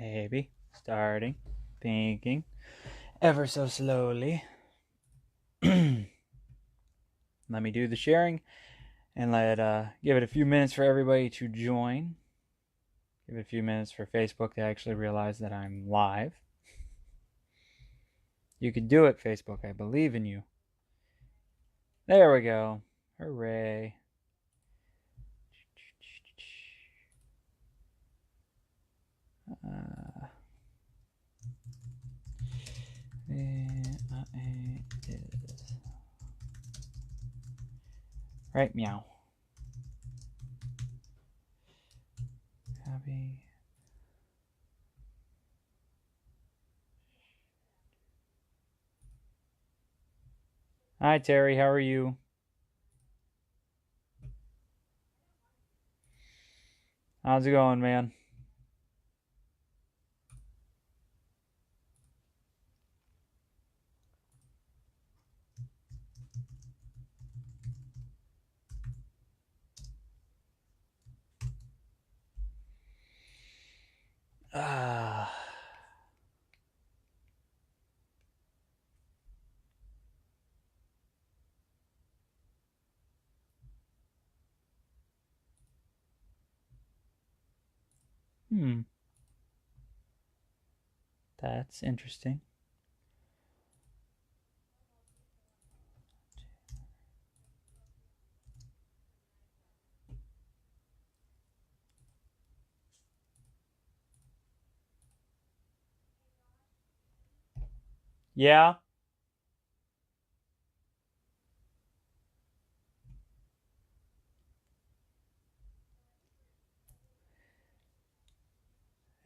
Maybe. Starting. Thinking. Ever so slowly. Let me do the sharing and give it a few minutes for everybody to join. Give it a few minutes for Facebook to actually realize that I'm live. You can do it, Facebook. I believe in you. There we go. Hooray. Right, meow. Copy. Hi, Terry. How are you? How's it going, man? Ah. That's interesting. Yeah?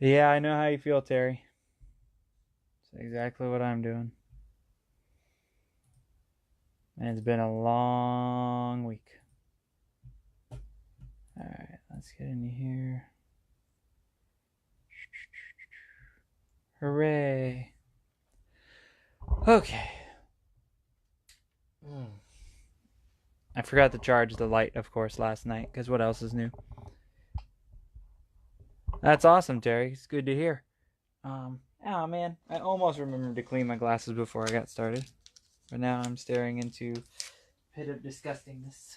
Yeah, I know how you feel, Terry. It's exactly what I'm doing. And it's been a long week. Alright, let's get into here. Hooray. Okay. I forgot to charge the light, of course, last night, because what else is new? That's awesome, Terry. It's good to hear. Oh man, I almost remembered to clean my glasses before I got started. But now I'm staring into a pit of disgustingness.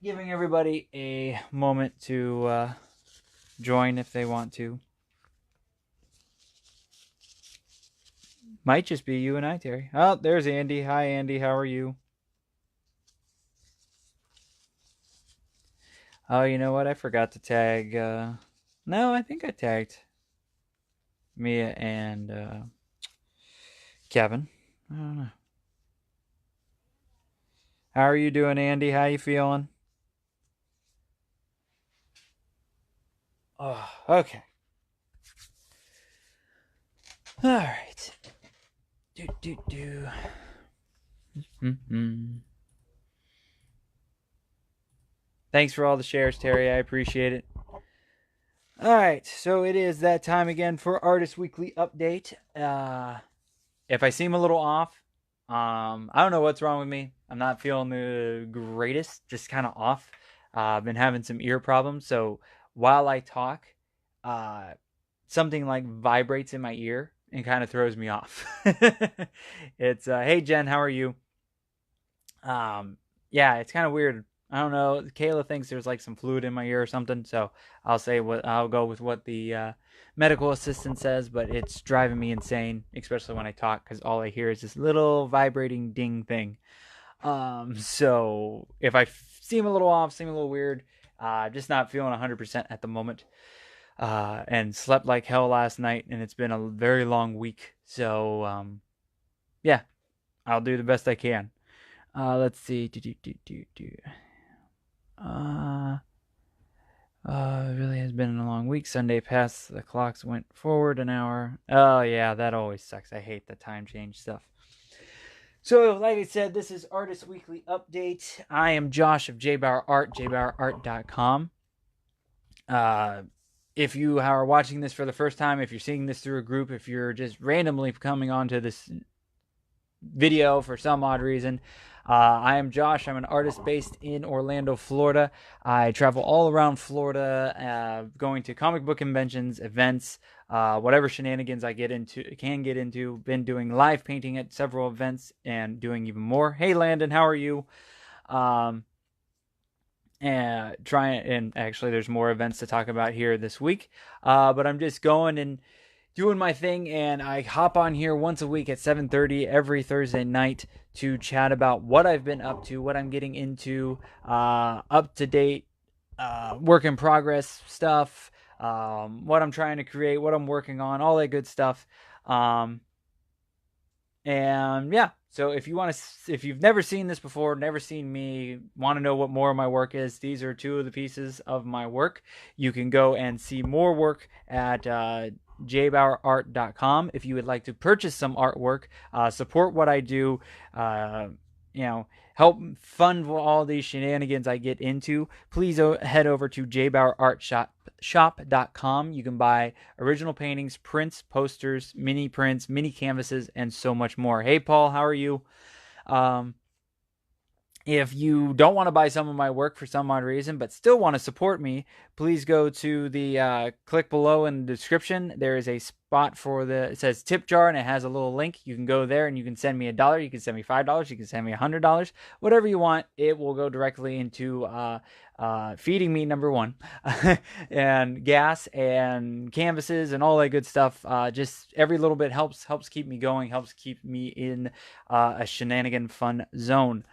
Giving everybody a moment to join if they want to. Might just be you and I, Terry. Oh, there's Andy. Hi, Andy. How are you? Oh, you know what? I forgot to tag. No, I think I tagged Mia and Kevin. I don't know. How are you doing, Andy? How you feeling? Oh, okay. All right. Do. Thanks for all the shares, Terry. I appreciate it. All right, so it is that time again for Artist Weekly Update. If I seem a little off, I don't know what's wrong with me. I'm not feeling the greatest, just kind of off. I've been having some ear problems, so while I talk, uh, something like vibrates in my ear and kind of throws me off. It's hey Jen, how are you? Yeah, it's kind of weird. I don't know. Kayla thinks there's like some fluid in my ear or something, so I'll go with what the medical assistant says. But it's driving me insane, especially when I talk, because all I hear is this little vibrating ding thing. So if I seem a little off, seem a little weird, just not feeling 100% at the moment. And slept like hell last night, and it's been a very long week. So yeah, I'll do the best I can. Let's see. Uh, it really has been a long week. Sunday passed. The clocks went forward an hour. Oh, yeah, that always sucks. I hate the time change stuff. So, like I said, this is Artist Weekly Update. I am Josh of JBauerart, JBauerart.com. If you are watching this for the first time, if you're seeing this through a group, if you're just randomly coming onto this video for some odd reason. I am Josh. I'm an artist based in Orlando, Florida. I travel all around Florida, going to comic book conventions, events, whatever shenanigans I can get into. Been doing live painting at several events and doing even more. Hey, Landon, how are you? Um, and actually, there's more events to talk about here this week. But I'm just going and doing my thing, and I hop on here once a week at 7:30 every Thursday night to chat about what I've been up to, what I'm getting into, up to date, work in progress stuff, what I'm trying to create, what I'm working on, all that good stuff. And yeah, so if you've never seen this before, never seen me, want to know what more of my work is, these are two of the pieces of my work. You can go and see more work at JBauerart.com if you would like to purchase some artwork, support what I do, help fund all these shenanigans I get into. Please head over to JBauerartShop.com. You can buy original paintings, prints, posters, mini prints, mini canvases, and so much more. Hey, Paul, how are you? If you don't want to buy some of my work for some odd reason, but still want to support me, please go to the click below in the description. There is a spot it says tip jar, and it has a little link. You can go there and you can send me $1. You can send me $5. You can send me $100. Whatever you want, it will go directly into feeding me, number one, and gas and canvases and all that good stuff. Just every little bit helps keep me going, helps keep me in a shenanigan fun zone.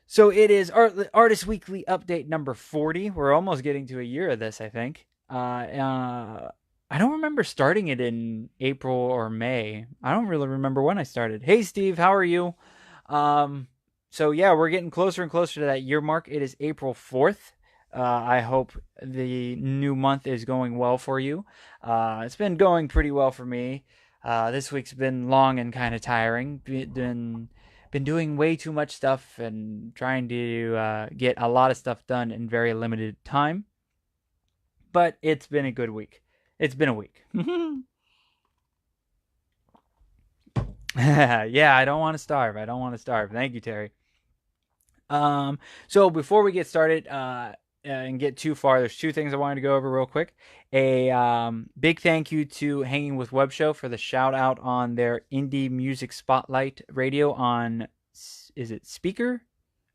So it is Artist Weekly Update number 40. We're almost getting to a year of this, I think. I don't remember starting it in April or May. I don't really remember when I started. Hey, Steve, how are you? So yeah, we're getting closer and closer to that year mark. It is April 4th. I hope the new month is going well for you. It's been going pretty well for me. This week's been long and kind of tiring. Been doing way too much stuff and trying to get a lot of stuff done in very limited time. But it's been a good week. It's been a week. Yeah, I don't want to starve. Thank you, Terry. So before we get started and get too far, there's two things I wanted to go over real quick. A big thank you to Hanging with Web Show for the shout out on their Indie Music Spotlight radio on, is it Speaker?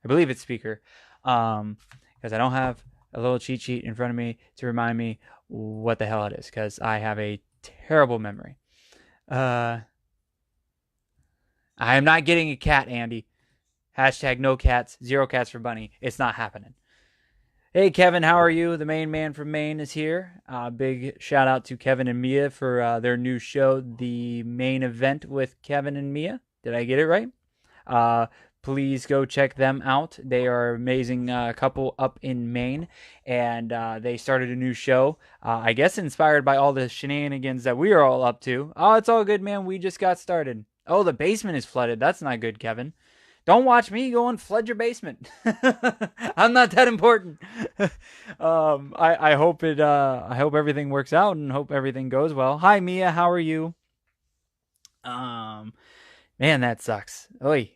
I believe it's Speaker. Because I don't have a little cheat sheet in front of me to remind me what the hell it is, because I have a terrible memory. I am not getting a cat, Andy. Hashtag no cats, 0 cats for Bunny. It's not happening. Hey, Kevin, how are you? The main man from Maine is here. Big shout out to Kevin and Mia for their new show, The Main Event with Kevin and Mia. Did I get it right? Please go check them out. They are an amazing couple up in Maine, and they started a new show, I guess inspired by all the shenanigans that we are all up to. Oh, it's all good, man. We just got started. Oh, the basement is flooded. That's not good, Kevin. Don't watch me go and flood your basement. I'm not that important. I hope I hope everything works out and hope everything goes well. Hi, Mia. How are you? Man, that sucks. Oy.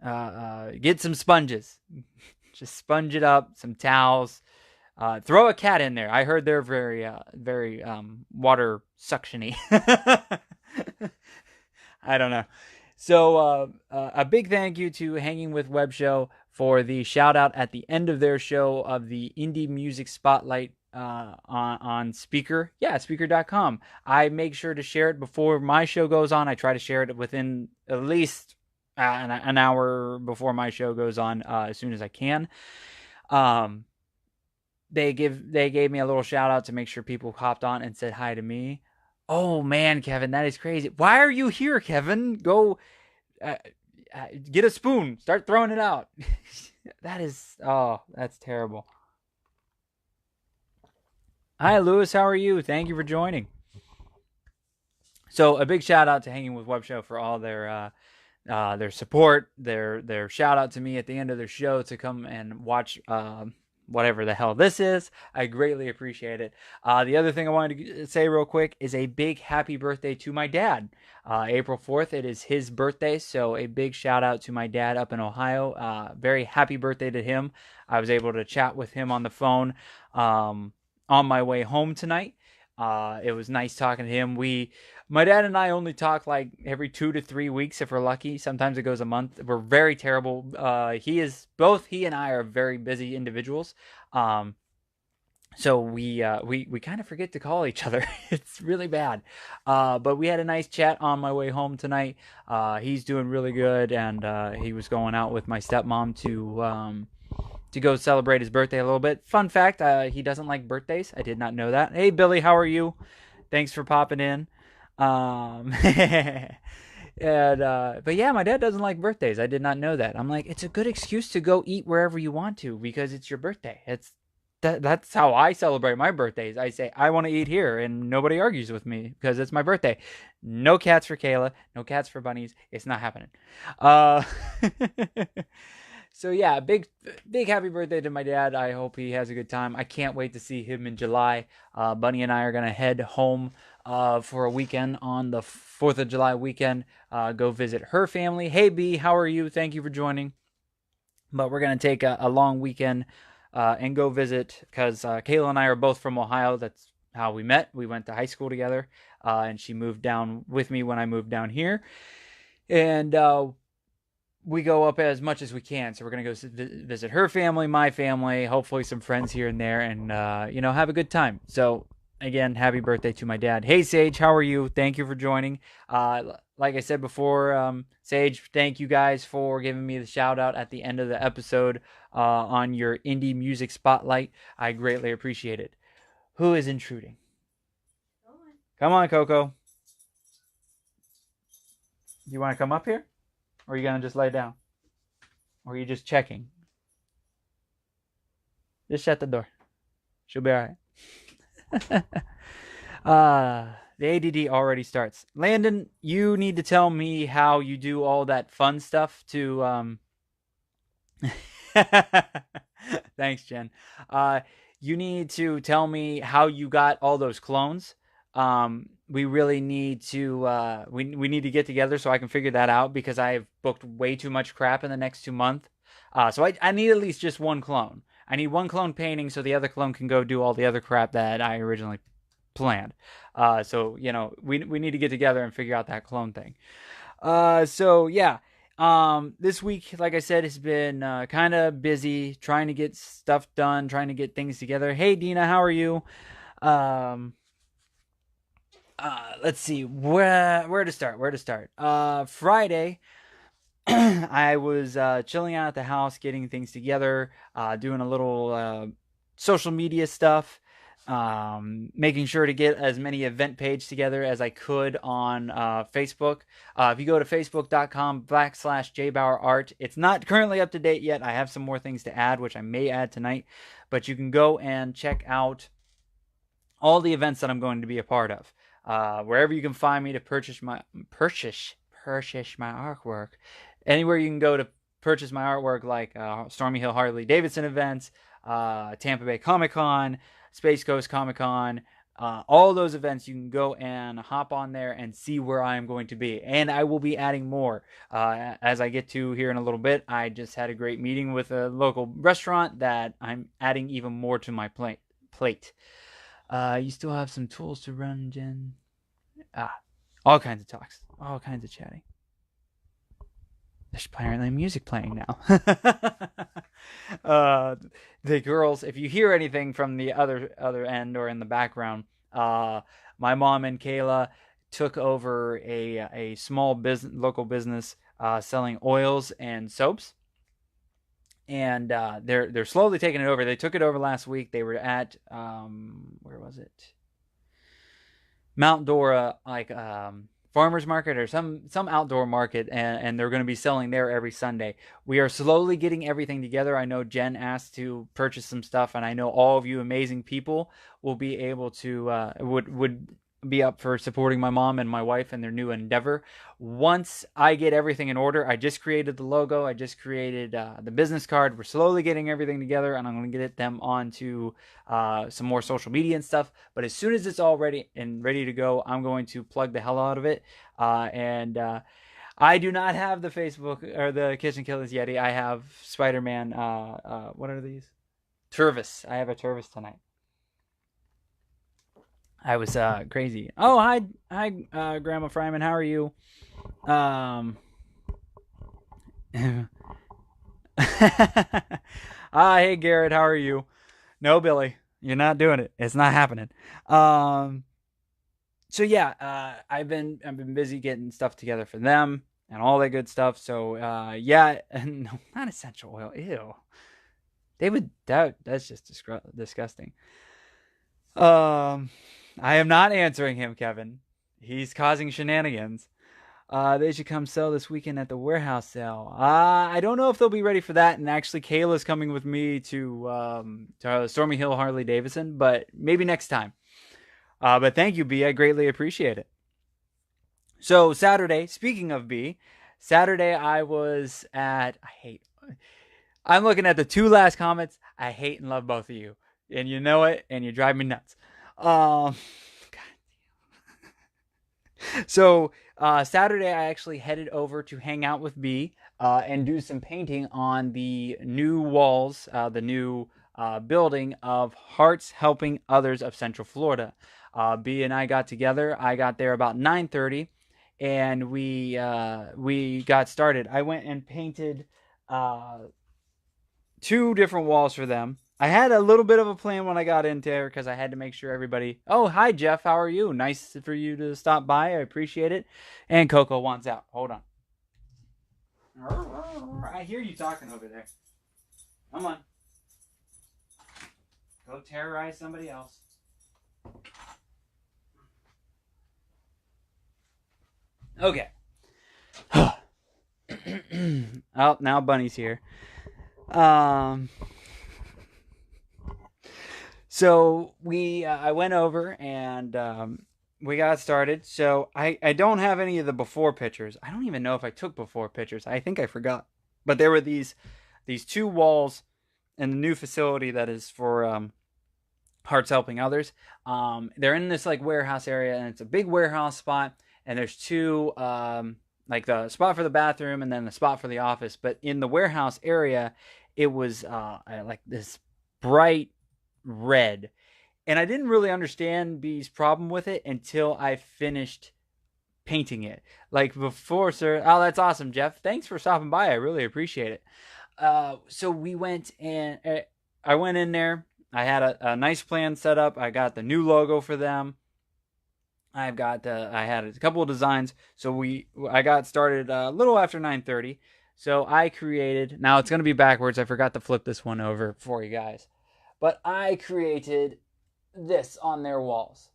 Get some sponges. Just sponge it up. Some towels. Throw a cat in there. I heard they're very water suctiony. I don't know. So a big thank you to Hanging with Web Show for the shout out at the end of their show of the Indie Music Spotlight on Speaker. Yeah, Speaker.com. I make sure to share it before my show goes on. I try to share it within at least an hour before my show goes on, as soon as I can. They gave me a little shout out to make sure people hopped on and said hi to me. Oh man, Kevin, that is crazy. Why are you here, Kevin? Go get a spoon. Start throwing it out. That's terrible. Hi, Lewis. How are you? Thank you for joining. So a big shout out to Hanging with Web Show for all their support, their shout out to me at the end of their show to come and watch whatever the hell this is. I greatly appreciate it. The other thing I wanted to say real quick is a big happy birthday to my dad. April 4th, it is his birthday, so a big shout out to my dad up in Ohio. Very happy birthday to him. I was able to chat with him on the phone on my way home tonight. It was nice talking to him. My dad and I only talk like every 2 to 3 weeks if we're lucky. Sometimes it goes a month. We're very terrible. Both he and I are very busy individuals. So we kind of forget to call each other. It's really bad. But we had a nice chat on my way home tonight. He's doing really good, and he was going out with my stepmom to go celebrate his birthday a little bit. Fun fact, he doesn't like birthdays. I did not know that. Hey, Billy, how are you? Thanks for popping in. But yeah, my dad doesn't like birthdays. I did not know that. I'm like, it's a good excuse to go eat wherever you want to because it's your birthday. That's how I celebrate my birthdays. I say, I want to eat here, and nobody argues with me because it's my birthday. No cats for Kayla. No cats for bunnies. It's not happening. So yeah, big happy birthday to my dad. I hope he has a good time. I can't wait to see him in July. Bunny and I are going to head home for a weekend on the 4th of July weekend. Go visit her family. Hey, B, how are you? Thank you for joining. But we're going to take a long weekend and go visit because Kayla and I are both from Ohio. That's how we met. We went to high school together, and she moved down with me when I moved down here. And we go up as much as we can. So we're going to go visit her family, my family, hopefully some friends here and there, and, have a good time. So, again, happy birthday to my dad. Hey, Sage, how are you? Thank you for joining. Like I said before, Sage, thank you guys for giving me the shout out at the end of the episode on your indie music spotlight. I greatly appreciate it. Who is intruding? Come on, Coco. You want to come up here? Or are you going to just lay down? Or are you just checking? Just shut the door. She'll be all right. The ADD already starts. Landon, you need to tell me how you do all that fun stuff to... Thanks, Jen. You need to tell me how you got all those clones. We really need to we need to get together so I can figure that out because I've booked way too much crap in the next 2 months. So I need at least just one clone. I need one clone painting so the other clone can go do all the other crap that I originally planned. So we need to get together and figure out that clone thing. So yeah. This week, like I said, has been kind of busy trying to get stuff done, trying to get things together. Hey Dina, how are you? Let's see where to start. Friday, I was chilling out at the house, getting things together, doing a little social media stuff, making sure to get as many event pages together as I could on Facebook. If you go to facebook.com/JBauerart, it's not currently up to date yet. I have some more things to add, which I may add tonight, but you can go and check out all the events that I'm going to be a part of. Wherever you can find me to purchase my artwork. Anywhere you can go to purchase my artwork, like Stormy Hill Harley Davidson events, Tampa Bay Comic Con, Space Coast Comic Con, all those events, you can go and hop on there and see where I am going to be. And I will be adding more as I get to here in a little bit. I just had a great meeting with a local restaurant that I'm adding even more to my plate. You still have some tools to run, Jen? All kinds of talks. All kinds of chatting. There's apparently music playing now. The girls, if you hear anything from the other end or in the background, my mom and Kayla took over a small local business selling oils and soaps. And they're slowly taking it over. They took it over last week. They were at where was it? Mount Dora, farmers market or some outdoor market, and they're going to be selling there every Sunday. We are slowly getting everything together. I know Jen asked to purchase some stuff, and I know all of you amazing people will be able to would be up for supporting my mom and my wife in their new endeavor. Once I get everything in order, I just created the logo, I just created the business card. We're slowly getting everything together, and I'm going to get them onto some more social media and stuff. But as soon as it's all ready and ready to go, I'm going to plug the hell out of it. And I do not have the Facebook or the Kitchenkillaz Yeti. I have Spider-Man. What are these? Tervis. I have a Tervis tonight. I was crazy. Oh, hi, Grandma Fryman. How are you? Hey Garrett. How are you? No, Billy, you're not doing it. It's not happening. Um, so yeah, I've been busy getting stuff together for them and all that good stuff. So yeah, no, not essential oil. Ew, that's just disgusting. Um, I am not answering him, Kevin. He's causing shenanigans. They should come sell this weekend at the warehouse sale. I don't know if they'll be ready for that. And actually, Kayla's coming with me to Stormy Hill Harley Davidson, but maybe next time. But thank you, B. I greatly appreciate it. So Saturday, speaking of B, Saturday I was at. I hate. I'm looking at the two last comments. I hate and love both of you, and you know it, and you drive me nuts. Um, So Saturday, I actually headed over to hang out with B and do some painting on the new walls, the new building of Hearts Helping Others of Central Florida. B and I got together. I got there about 9:30, and we got started. I went and painted uh, two different walls for them. I had a little bit of a plan when I got in there because I had to make sure everybody. Oh, hi Jeff, how are you? Nice for you to stop by. I appreciate it. And Coco wants out. Hold on. I hear you talking over there. Come on, go terrorize somebody else. Okay. Oh, now Bunny's here. Um. So I went over and we got started. So I don't have any of the before pictures. I don't even know if I took before pictures. I think I forgot. But there were these two walls in the new facility that is for Hearts Helping Others. They're in this like warehouse area, and it's a big warehouse spot. And there's two like the spot for the bathroom and then the spot for the office. But in the warehouse area, it was like this bright red. And I didn't really understand B's problem with it until I finished painting it. Like before, sir. Oh, that's awesome, Jeff. Thanks for stopping by. I really appreciate it. So we went and I went in there. I had a nice plan set up. I got the new logo for them. I had a couple of designs. So I got started a little after 9:30. So I created. Now it's going to be backwards. I forgot to flip this one over for you guys. But I created this on their walls.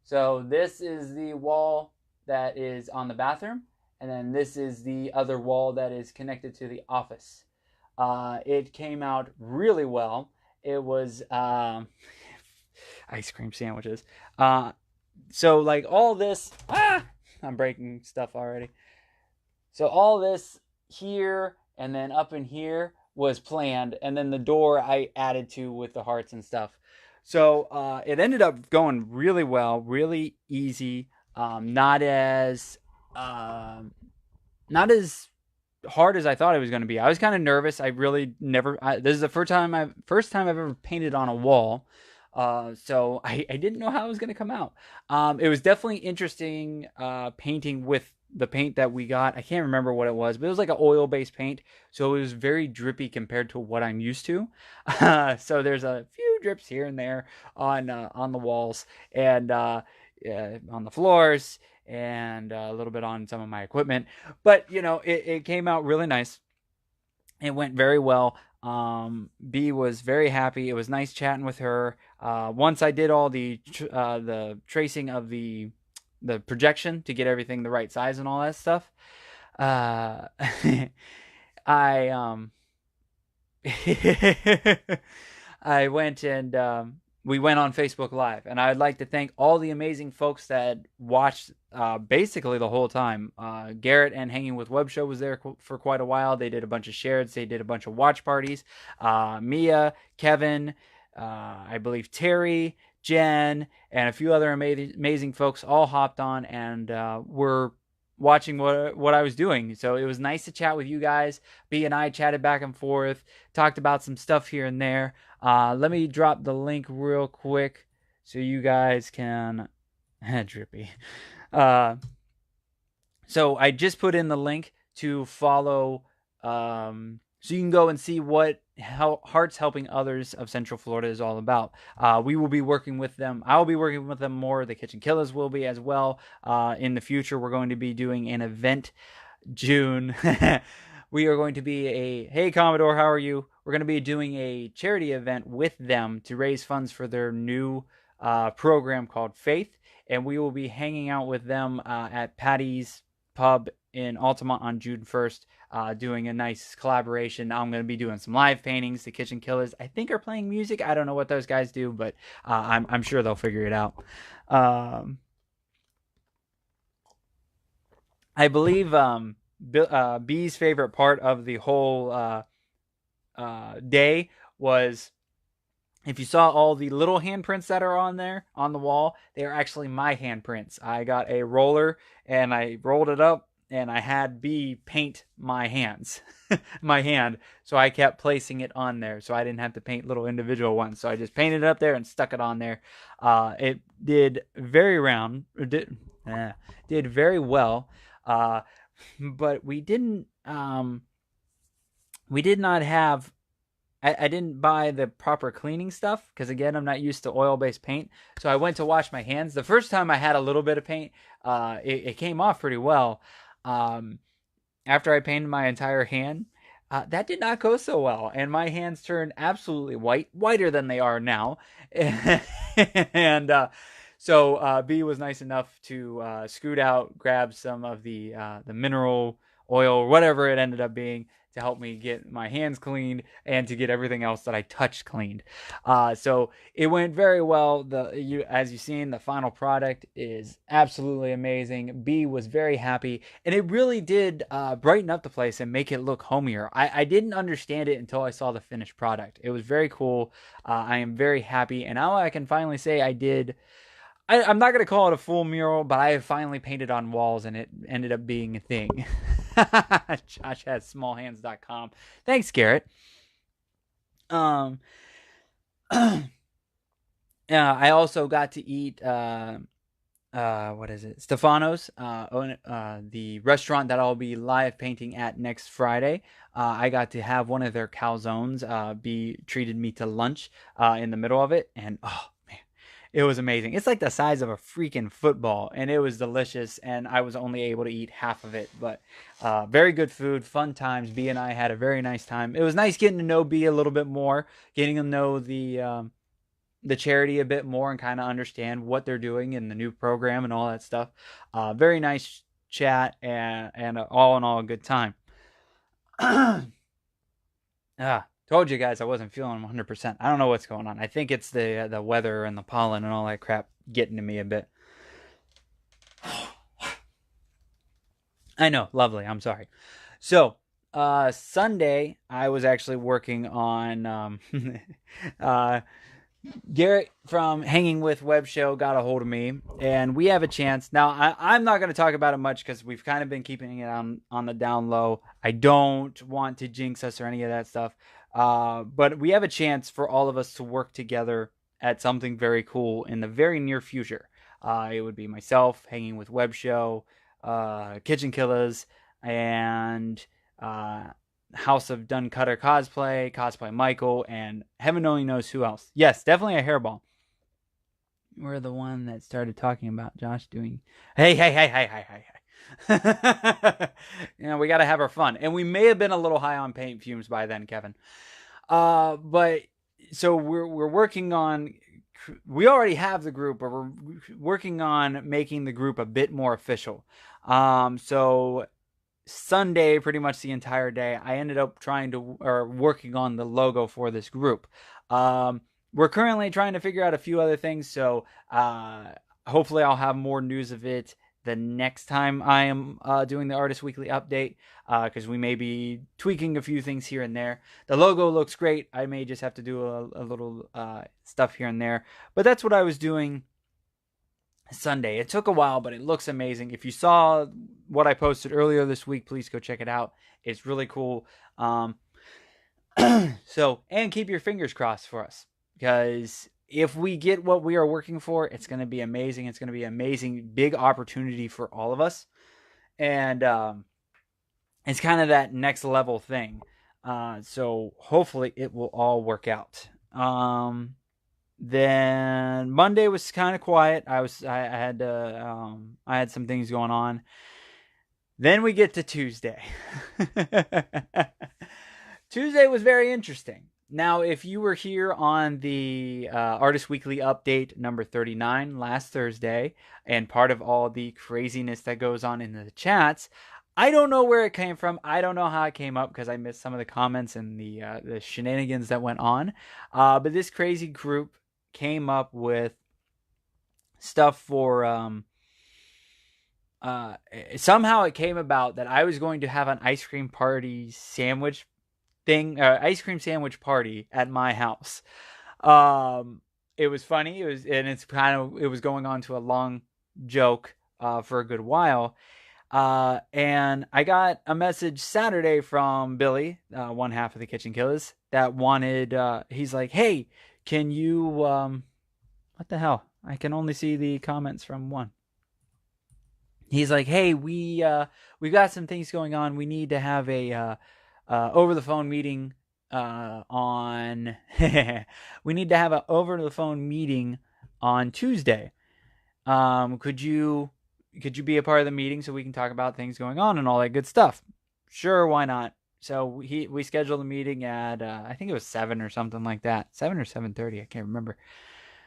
So this is the wall that is on the bathroom, and then this is the other wall that is connected to the office. It came out really well. It was ice cream sandwiches. So like all this, I'm breaking stuff already. So all this here and then up in here was planned, and then the door I added to with the hearts and stuff. So it ended up going really well, really easy. Not as hard as I thought it was going to be. I was kind of nervous. I really never. This is the first time I've ever painted on a wall. So I didn't know how it was going to come out. It was definitely interesting painting with the paint that we got. I can't remember what it was, but it was like an oil-based paint, so it was very drippy compared to what I'm used to. So there's a few drips here and there on the walls and on the floors and a little bit on some of my equipment. But it came out really nice. It went very well. B was very happy. It was nice chatting with her. Once I did all the tracing of the projection to get everything the right size and all that stuff, I I went and we went on Facebook Live, and I'd like to thank all the amazing folks that watched basically the whole time. Garrett and Hanging with Web Show was there for quite a while. They did a bunch of shares. They did a bunch of watch parties. Mia, Kevin, I believe Terry, Jen, and a few other amazing folks all hopped on and were watching what I was doing. So it was nice to chat with you guys. B and I chatted back and forth, talked about some stuff here and there. Let me drop the link real quick so you guys can drippy. So I just put in the link to follow, so you can go and see what Hearts Helping Others of Central Florida is all about. We will be working with them. I'll be working with them more. The Kitchenkillaz will be as well. In the future, we're going to be doing an event June. We are going to be hey Commodore, how are you? We're going to be doing a charity event with them to raise funds for their new program called Faith, and we will be hanging out with them at Patty's Pub in Altamont on June 1st, doing a nice collaboration. I'm going to be doing some live paintings. The Kitchenkillaz, I think, are playing music. I don't know what those guys do, but I'm sure they'll figure it out. I believe B's favorite part of the whole day was, if you saw all the little handprints that are on there on the wall, they are actually my handprints. I got a roller and I rolled it up and I had B paint my hands, my hand. So I kept placing it on there so I didn't have to paint little individual ones. So I just painted it up there and stuck it on there. It did very did very well. But we did not have, I didn't buy the proper cleaning stuff because, again, I'm not used to oil-based paint. So I went to wash my hands. The first time I had a little bit of paint, it came off pretty well. After I painted my entire hand, that did not go so well. And my hands turned absolutely whiter than they are now. And so B was nice enough to scoot out, grab some of the mineral oil, or whatever it ended up being, to help me get my hands cleaned and to get everything else that I touched cleaned. So it went very well. As you've seen, the final product is absolutely amazing. B was very happy, and it really did brighten up the place and make it look homier. I didn't understand it until I saw the finished product. It was very cool. I am very happy, and now I can finally say I did. I'm not going to call it a full mural, but I have finally painted on walls, and it ended up being a thing. Josh has smallhands.com. Thanks, Garrett. I also got to eat, what is it? Stefano's, the restaurant that I'll be live painting at next Friday. I got to have one of their calzones. Be treated me to lunch in the middle of it, and it was amazing. It's like the size of a freaking football, and it was delicious, and I was only able to eat half of it, but very good food, fun times. B and I had a very nice time. It was nice getting to know B a little bit more, getting to know the charity a bit more, and kind of understand what they're doing in the new program and all that stuff. Very nice chat, and all in all, a good time. Told you guys I wasn't feeling 100%. I don't know what's going on. I think it's the weather and the pollen and all that crap getting to me a bit. I know, lovely. I'm sorry. So, Sunday, I was actually working on Garrett from Hanging with Web Show got a hold of me, and we have a chance. Now, I'm not going to talk about it much because we've kind of been keeping it on the down low. I don't want to jinx us or any of that stuff. But we have a chance for all of us to work together at something very cool in the very near future. It would be myself, Hanging with Web Show, Kitchenkillaz, and House of Dun Cutter Cosplay Michael, and heaven only knows who else. Yes, definitely a hairball. We're the one that started talking about Josh doing, hey. We got to have our fun. And we may have been a little high on paint fumes by then, Kevin. But so we're working on, we already have the group, but we're working on making the group a bit more official. So Sunday, pretty much the entire day, I ended up working on the logo for this group. we're currently trying to figure out a few other things. So hopefully I'll have more news of it the next time I am doing the Artist Weekly update, because we may be tweaking a few things here and there. The logo looks great. I may just have to do a little stuff here and there. But that's what I was doing Sunday. It took a while, but it looks amazing. If you saw what I posted earlier this week, please go check it out. It's really cool. So, and keep your fingers crossed for us, because if we get what we are working for, it's going to be amazing. It's going to be an amazing, big opportunity for all of us. And it's kind of that next level thing. So hopefully it will all work out. Then Monday was kind of quiet. I had some things going on. Then we get to Tuesday. Tuesday was very interesting. Now, if you were here on the Artist Weekly update number 39 last Thursday, and part of all the craziness that goes on in the chats, I don't know where it came from. I don't know how it came up, because I missed some of the comments and the shenanigans that went on. But this crazy group came up with stuff for... somehow it came about that I was going to have an ice cream sandwich party at my house. It was funny. It was going on to a long joke for a good while. And I got a message Saturday from Billy, one half of the Kitchenkillaz, that wanted, he's like, hey, can you, what the hell? I can only see the comments from one. He's like, hey, we've got some things going on. We need to have a over the phone meeting on we need to have an over the phone meeting on Tuesday. Could you be a part of the meeting so we can talk about things going on and all that good stuff? Sure, why not? So we scheduled a meeting at I think it was 7 or something like that. 7 or 7:30, I can't remember.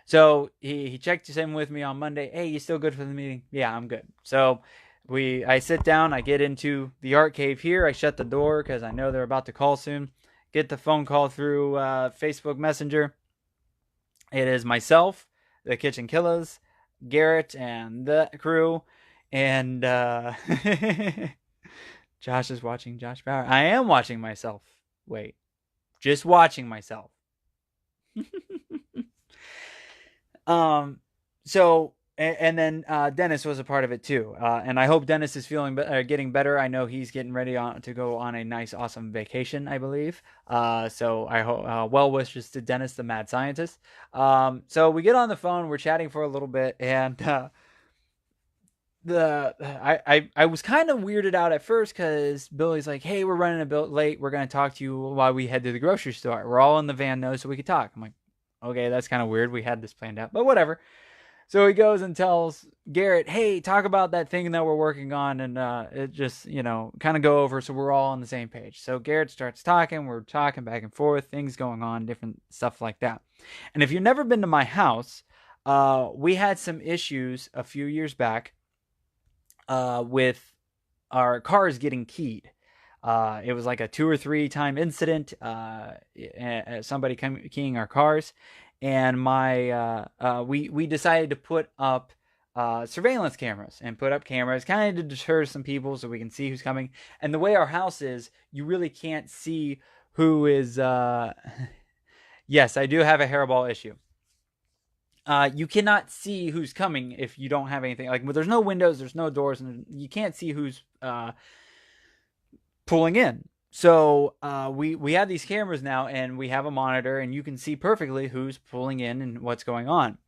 So he checked in with me on Monday. Hey, you still good for the meeting? Yeah, I'm good. So I sit down, I get into the art cave here. I shut the door because I know they're about to call soon. Get the phone call through Facebook Messenger. It is myself, the Kitchenkillaz, Garrett, and the crew. And Josh is watching Josh Bauer. I am watching myself. Wait, just watching myself. So, and then Dennis was a part of it too. And I hope Dennis is getting better. I know he's getting ready to go on a nice, awesome vacation, I believe. So I hope well wishes to Dennis, the mad scientist. So we get on the phone, we're chatting for a little bit, and I was kind of weirded out at first, because Billy's like, hey, we're running a bit late. We're going to talk to you while we head to the grocery store. We're all in the van now, so we could talk. I'm like, okay, that's kind of weird. We had this planned out, but whatever. So he goes and tells Garrett, hey, talk about that thing that we're working on, and it just, kind of go over so we're all on the same page. So Garrett starts talking. We're talking back and forth, things going on, different stuff like that. And if you've never been to my house, we had some issues a few years back with our cars getting keyed. It was like a 2 or 3 time incident, somebody keying our cars, and we decided to put up surveillance cameras, and put up cameras kind of to deter some people so we can see who's coming. And the way our house is, you really can't see who is yes, I do have a hairball issue. You cannot see who's coming if you don't have anything. Like, there's no windows, there's no doors, and you can't see who's pulling in. So we have these cameras now, and we have a monitor, and you can see perfectly who's pulling in and what's going on.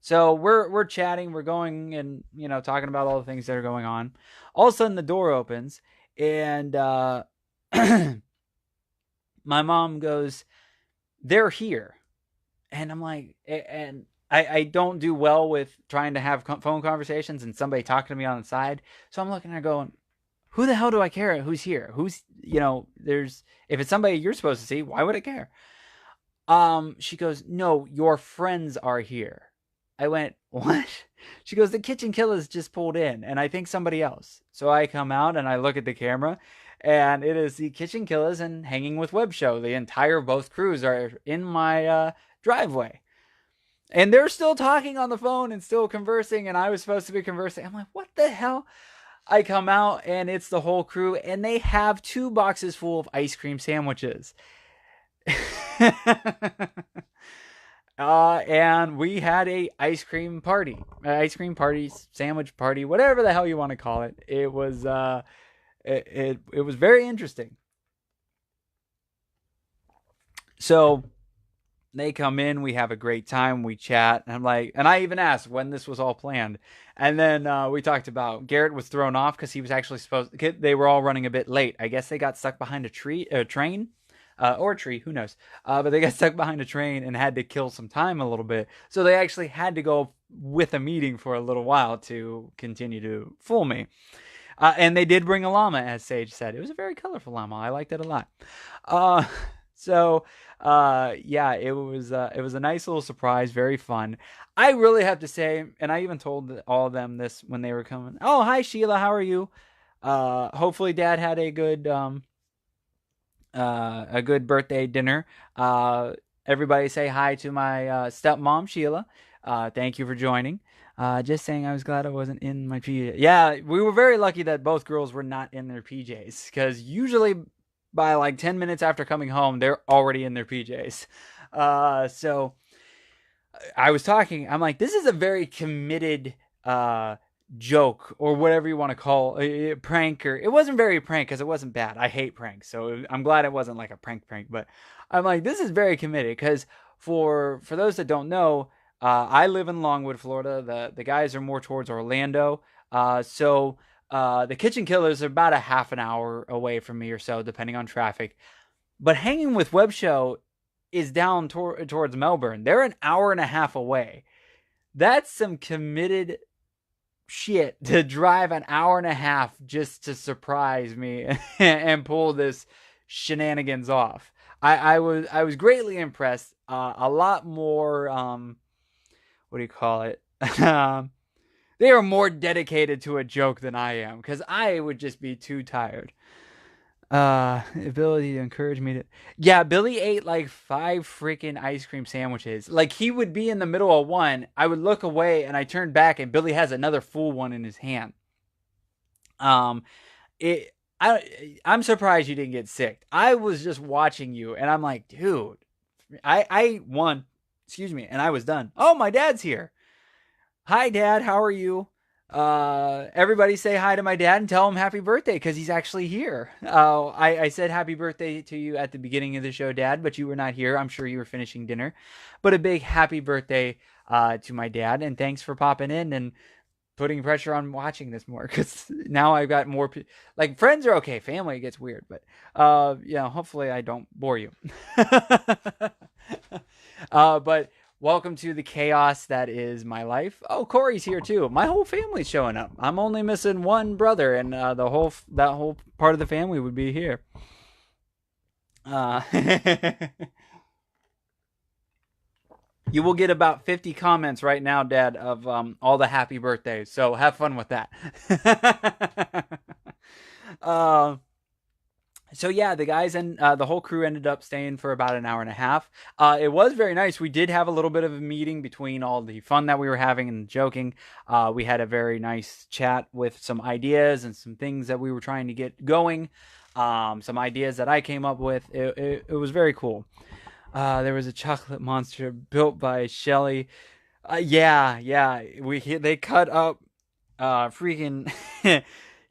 So we're chatting, we're going and talking about all the things that are going on. All of a sudden the door opens, and my mom goes, they're here. And I'm like, and I don't do well with trying to have phone conversations and somebody talking to me on the side. So I'm looking at her going, who the hell do I care who's here? Who's, if it's somebody you're supposed to see, why would I care? She goes, no, your friends are here. I went, what? She goes, the Kitchenkillaz just pulled in, and I think somebody else. So I come out and I look at the camera, and it is the Kitchenkillaz and Hanging with H.H.O. The entire both crews are in my driveway. And they're still talking on the phone and still conversing, and I was supposed to be conversing. I'm like, what the hell? I come out, and it's the whole crew, and they have 2 boxes full of ice cream sandwiches. And we had a ice cream party, sandwich party, whatever the hell you want to call it. It was it was very interesting. So they come in, we have a great time, we chat, and I'm like, and I even asked when this was all planned, and then we talked about Garrett was thrown off because he was actually supposed. They were all running a bit late. I guess they got stuck behind a train. Or a tree, who knows? But they got stuck behind a train and had to kill some time a little bit. So they actually had to go with a meeting for a little while to continue to fool me. And they did bring a llama, as Sage said. It was a very colorful llama. I liked it a lot. So yeah, it was a nice little surprise, very fun. I really have to say, and I even told all of them this when they were coming. Oh, hi Sheila, how are you? Hopefully Dad had a good birthday dinner. Everybody say hi to my stepmom, Sheila. Thank you for joining. Just saying I was glad I wasn't in my PJs. Yeah, we were very lucky that both girls were not in their PJs, because usually by like 10 minutes after coming home, they're already in their PJs. So I was talking, I'm like, this is a very committed joke, or whatever you want to call it, prank. Or it wasn't very prank because it wasn't bad. I hate pranks, so I'm glad it wasn't like a prank. But I'm like, this is very committed, because for those that don't know, I live in Longwood, Florida. The guys are more towards Orlando. So the Kitchenkillaz are about a half an hour away from me or so, depending on traffic. But Hangin with Web Show is down towards Melbourne. They're an hour and a half away. That's some committed shit to drive an hour and a half just to surprise me and pull this shenanigans off. I was greatly impressed. A lot more what do you call it? They are more dedicated to a joke than I am, because I would just be too tired. Ability to encourage me to. Yeah, Billy ate like 5 freaking ice cream sandwiches. Like, he would be in the middle of one, I would look away, and I turned back, and Billy has another full one in his hand. I'm surprised you didn't get sick. I was just watching you, and I'm like, dude, I won. Excuse me, and I was done. Oh, my dad's here. Hi, Dad. How are you? Everybody say hi to my dad and tell him happy birthday, because he's actually here. I said happy birthday to you at the beginning of the show, Dad, but you were not here. I'm sure you were finishing dinner. But a big happy birthday to my dad, and thanks for popping in and putting pressure on watching this more, because now I've got more like, friends are okay, family gets weird, but yeah, hopefully I don't bore you. But welcome to the chaos that is my life. Oh, Corey's here too. My whole family's showing up. I'm only missing one brother, and that whole part of the family would be here. You will get about 50 comments right now, Dad, of all the happy birthdays. So have fun with that. So yeah, the guys and the whole crew ended up staying for about an hour and a half. It was very nice. We did have a little bit of a meeting between all the fun that we were having and joking. We had a very nice chat with some ideas and some things that we were trying to get going. Some ideas that I came up with. It was very cool. There was a chocolate monster built by Shelly. Yeah. They cut up freaking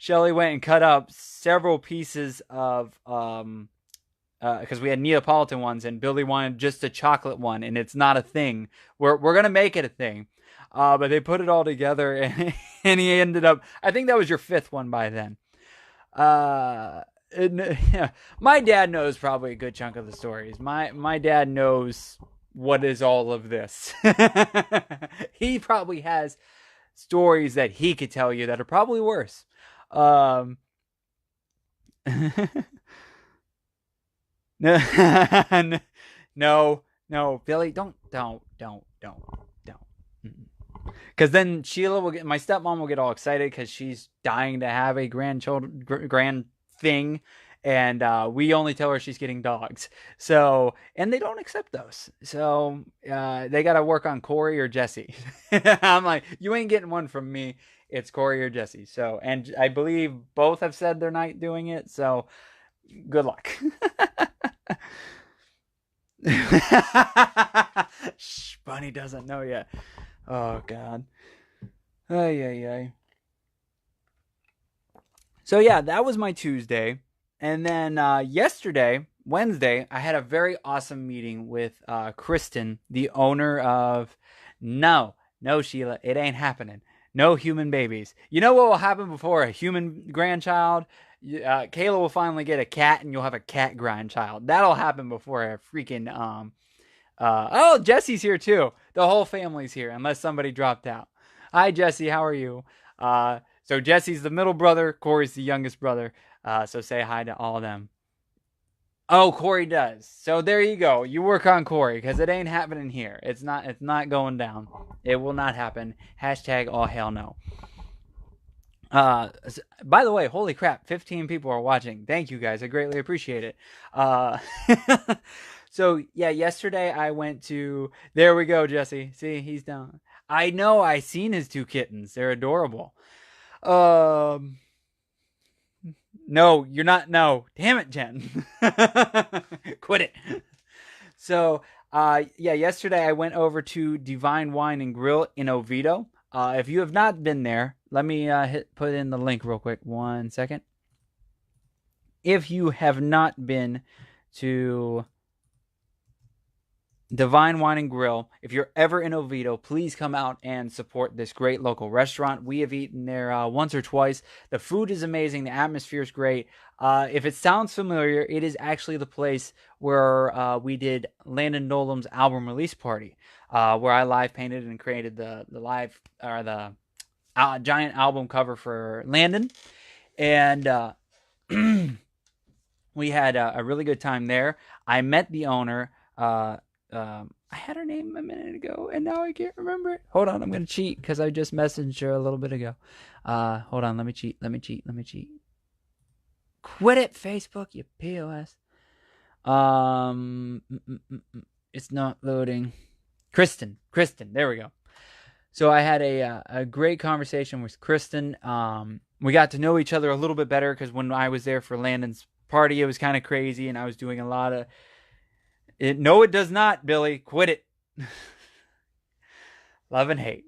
Shelly went and cut up several pieces of because we had Neapolitan ones, and Billy wanted just a chocolate one, and it's not a thing. We're gonna make it a thing. But they put it all together, and he ended up, I think that was your 5th one by then. Yeah, my dad knows probably a good chunk of the stories. My dad knows what is all of this. He probably has stories that he could tell you that are probably worse. No, Billy, don't. Because then Sheila will get, my stepmom will get all excited because she's dying to have a grand thing, and we only tell her she's getting dogs. So, and they don't accept those. So they got to work on Corey or Jesse. I'm like, you ain't getting one from me. It's Corey or Jesse. So, and I believe both have said they're not doing it. So, good luck. Shh, Bunny doesn't know yet. Oh God. Ay, ay, ay. So yeah, that was my Tuesday, and then yesterday, Wednesday, I had a very awesome meeting with Kristen, the owner of. No, no, Sheila, it ain't happening. No human babies. You know what will happen before a human grandchild? Kayla will finally get a cat, and you'll have a cat grandchild. That'll happen before a freaking oh, Jesse's here too. The whole family's here, unless somebody dropped out. Hi, Jesse. How are you? So Jesse's the middle brother. Corey's the youngest brother. So say hi to all of them. Oh, Corey does. So there you go. You work on Corey because it ain't happening here. It's not. It's not going down. It will not happen. Hashtag all hell no. Uh, by the way, holy crap, 15 people are watching. Thank you guys. I greatly appreciate it. Uh, so yeah, yesterday I went to, there we go, Jesse. See, he's down. I know, I seen his two kittens. They're adorable. Um, no, you're not. No, damn it, Jen. Quit it. So, yeah, yesterday I went over to Devine Wine and Grill in Oviedo. If you have not been there, let me put in the link real quick. 1 second. If you have not been to Devine Wine and Grill, if you're ever in Oviedo, please come out and support this great local restaurant. We have eaten there once or twice. The food is amazing. The atmosphere is great. If it sounds familiar, it is actually the place where we did Landon Nolan's album release party, where I live painted and created the live or the giant album cover for Landon, and we had a really good time there. I met the owner. I had her name a minute ago, and now I can't remember it. Hold on, I'm gonna cheat because I just messaged her a little bit ago. Hold on, let me cheat. Quit it, Facebook, you POS. It's not loading. Kristen, there we go. So I had a great conversation with Kristen. We got to know each other a little bit better because when I was there for Landon's party, it was kind of crazy, and I was doing a lot of it. No, it does not, Billy. Quit it. Love and hate.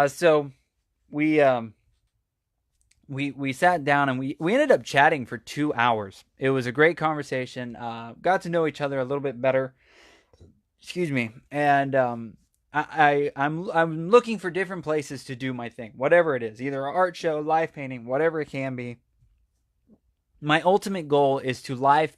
So we sat down and we ended up chatting for 2 hours. It was a great conversation. Got to know each other a little bit better. Excuse me. And I'm looking for different places to do my thing, whatever it is, either an art show, live painting, whatever it can be. My ultimate goal is to live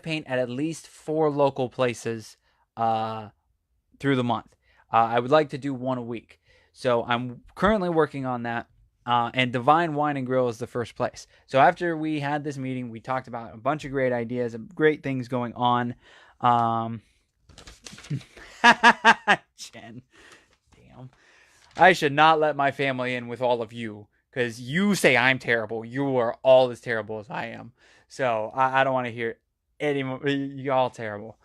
paint at least 4 local places through the month. I would like to do one a week. So I'm currently working on that. And Devine Wine and Grill is the first place. So after we had this meeting, we talked about a bunch of great ideas and great things going on. Jen, damn. I should not let my family in with all of you because you say I'm terrible. You are all as terrible as I am. So I don't want to hear any more. Y'all terrible.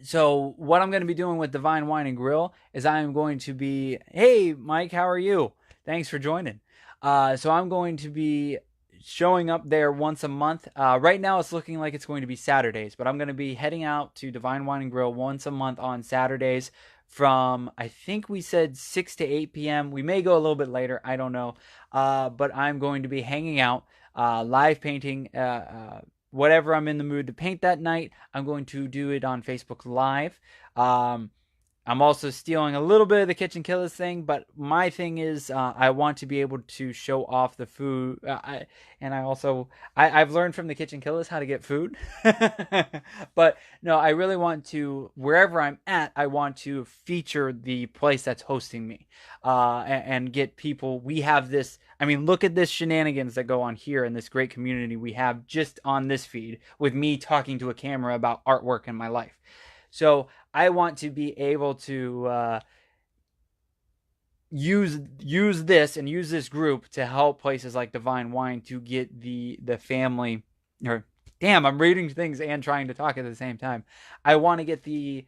So what I'm going to be doing with Devine Wine and Grill is I'm going to be, hey, Mike, how are you? Thanks for joining. So I'm going to be showing up there once a month. Right now it's looking like it's going to be Saturdays, but I'm going to be heading out to Devine Wine and Grill once a month on Saturdays from, I think we said 6 to 8 p.m. We may go a little bit later. I don't know. But I'm going to be hanging out, live painting, whatever I'm in the mood to paint that night. I'm going to do it on Facebook Live. I'm also stealing a little bit of the Kitchenkillaz thing, but my thing is I want to be able to show off the food. I've learned from the Kitchenkillaz how to get food. But no, I really want to, wherever I'm at, I want to feature the place that's hosting me and get people. We have this, I mean, look at this shenanigans that go on here in this great community we have just on this feed with me talking to a camera about artwork in my life. So I want to be able to use this and use this group to help places like Devine Wine to get the family. Or damn, I'm reading things and trying to talk at the same time. I want to get the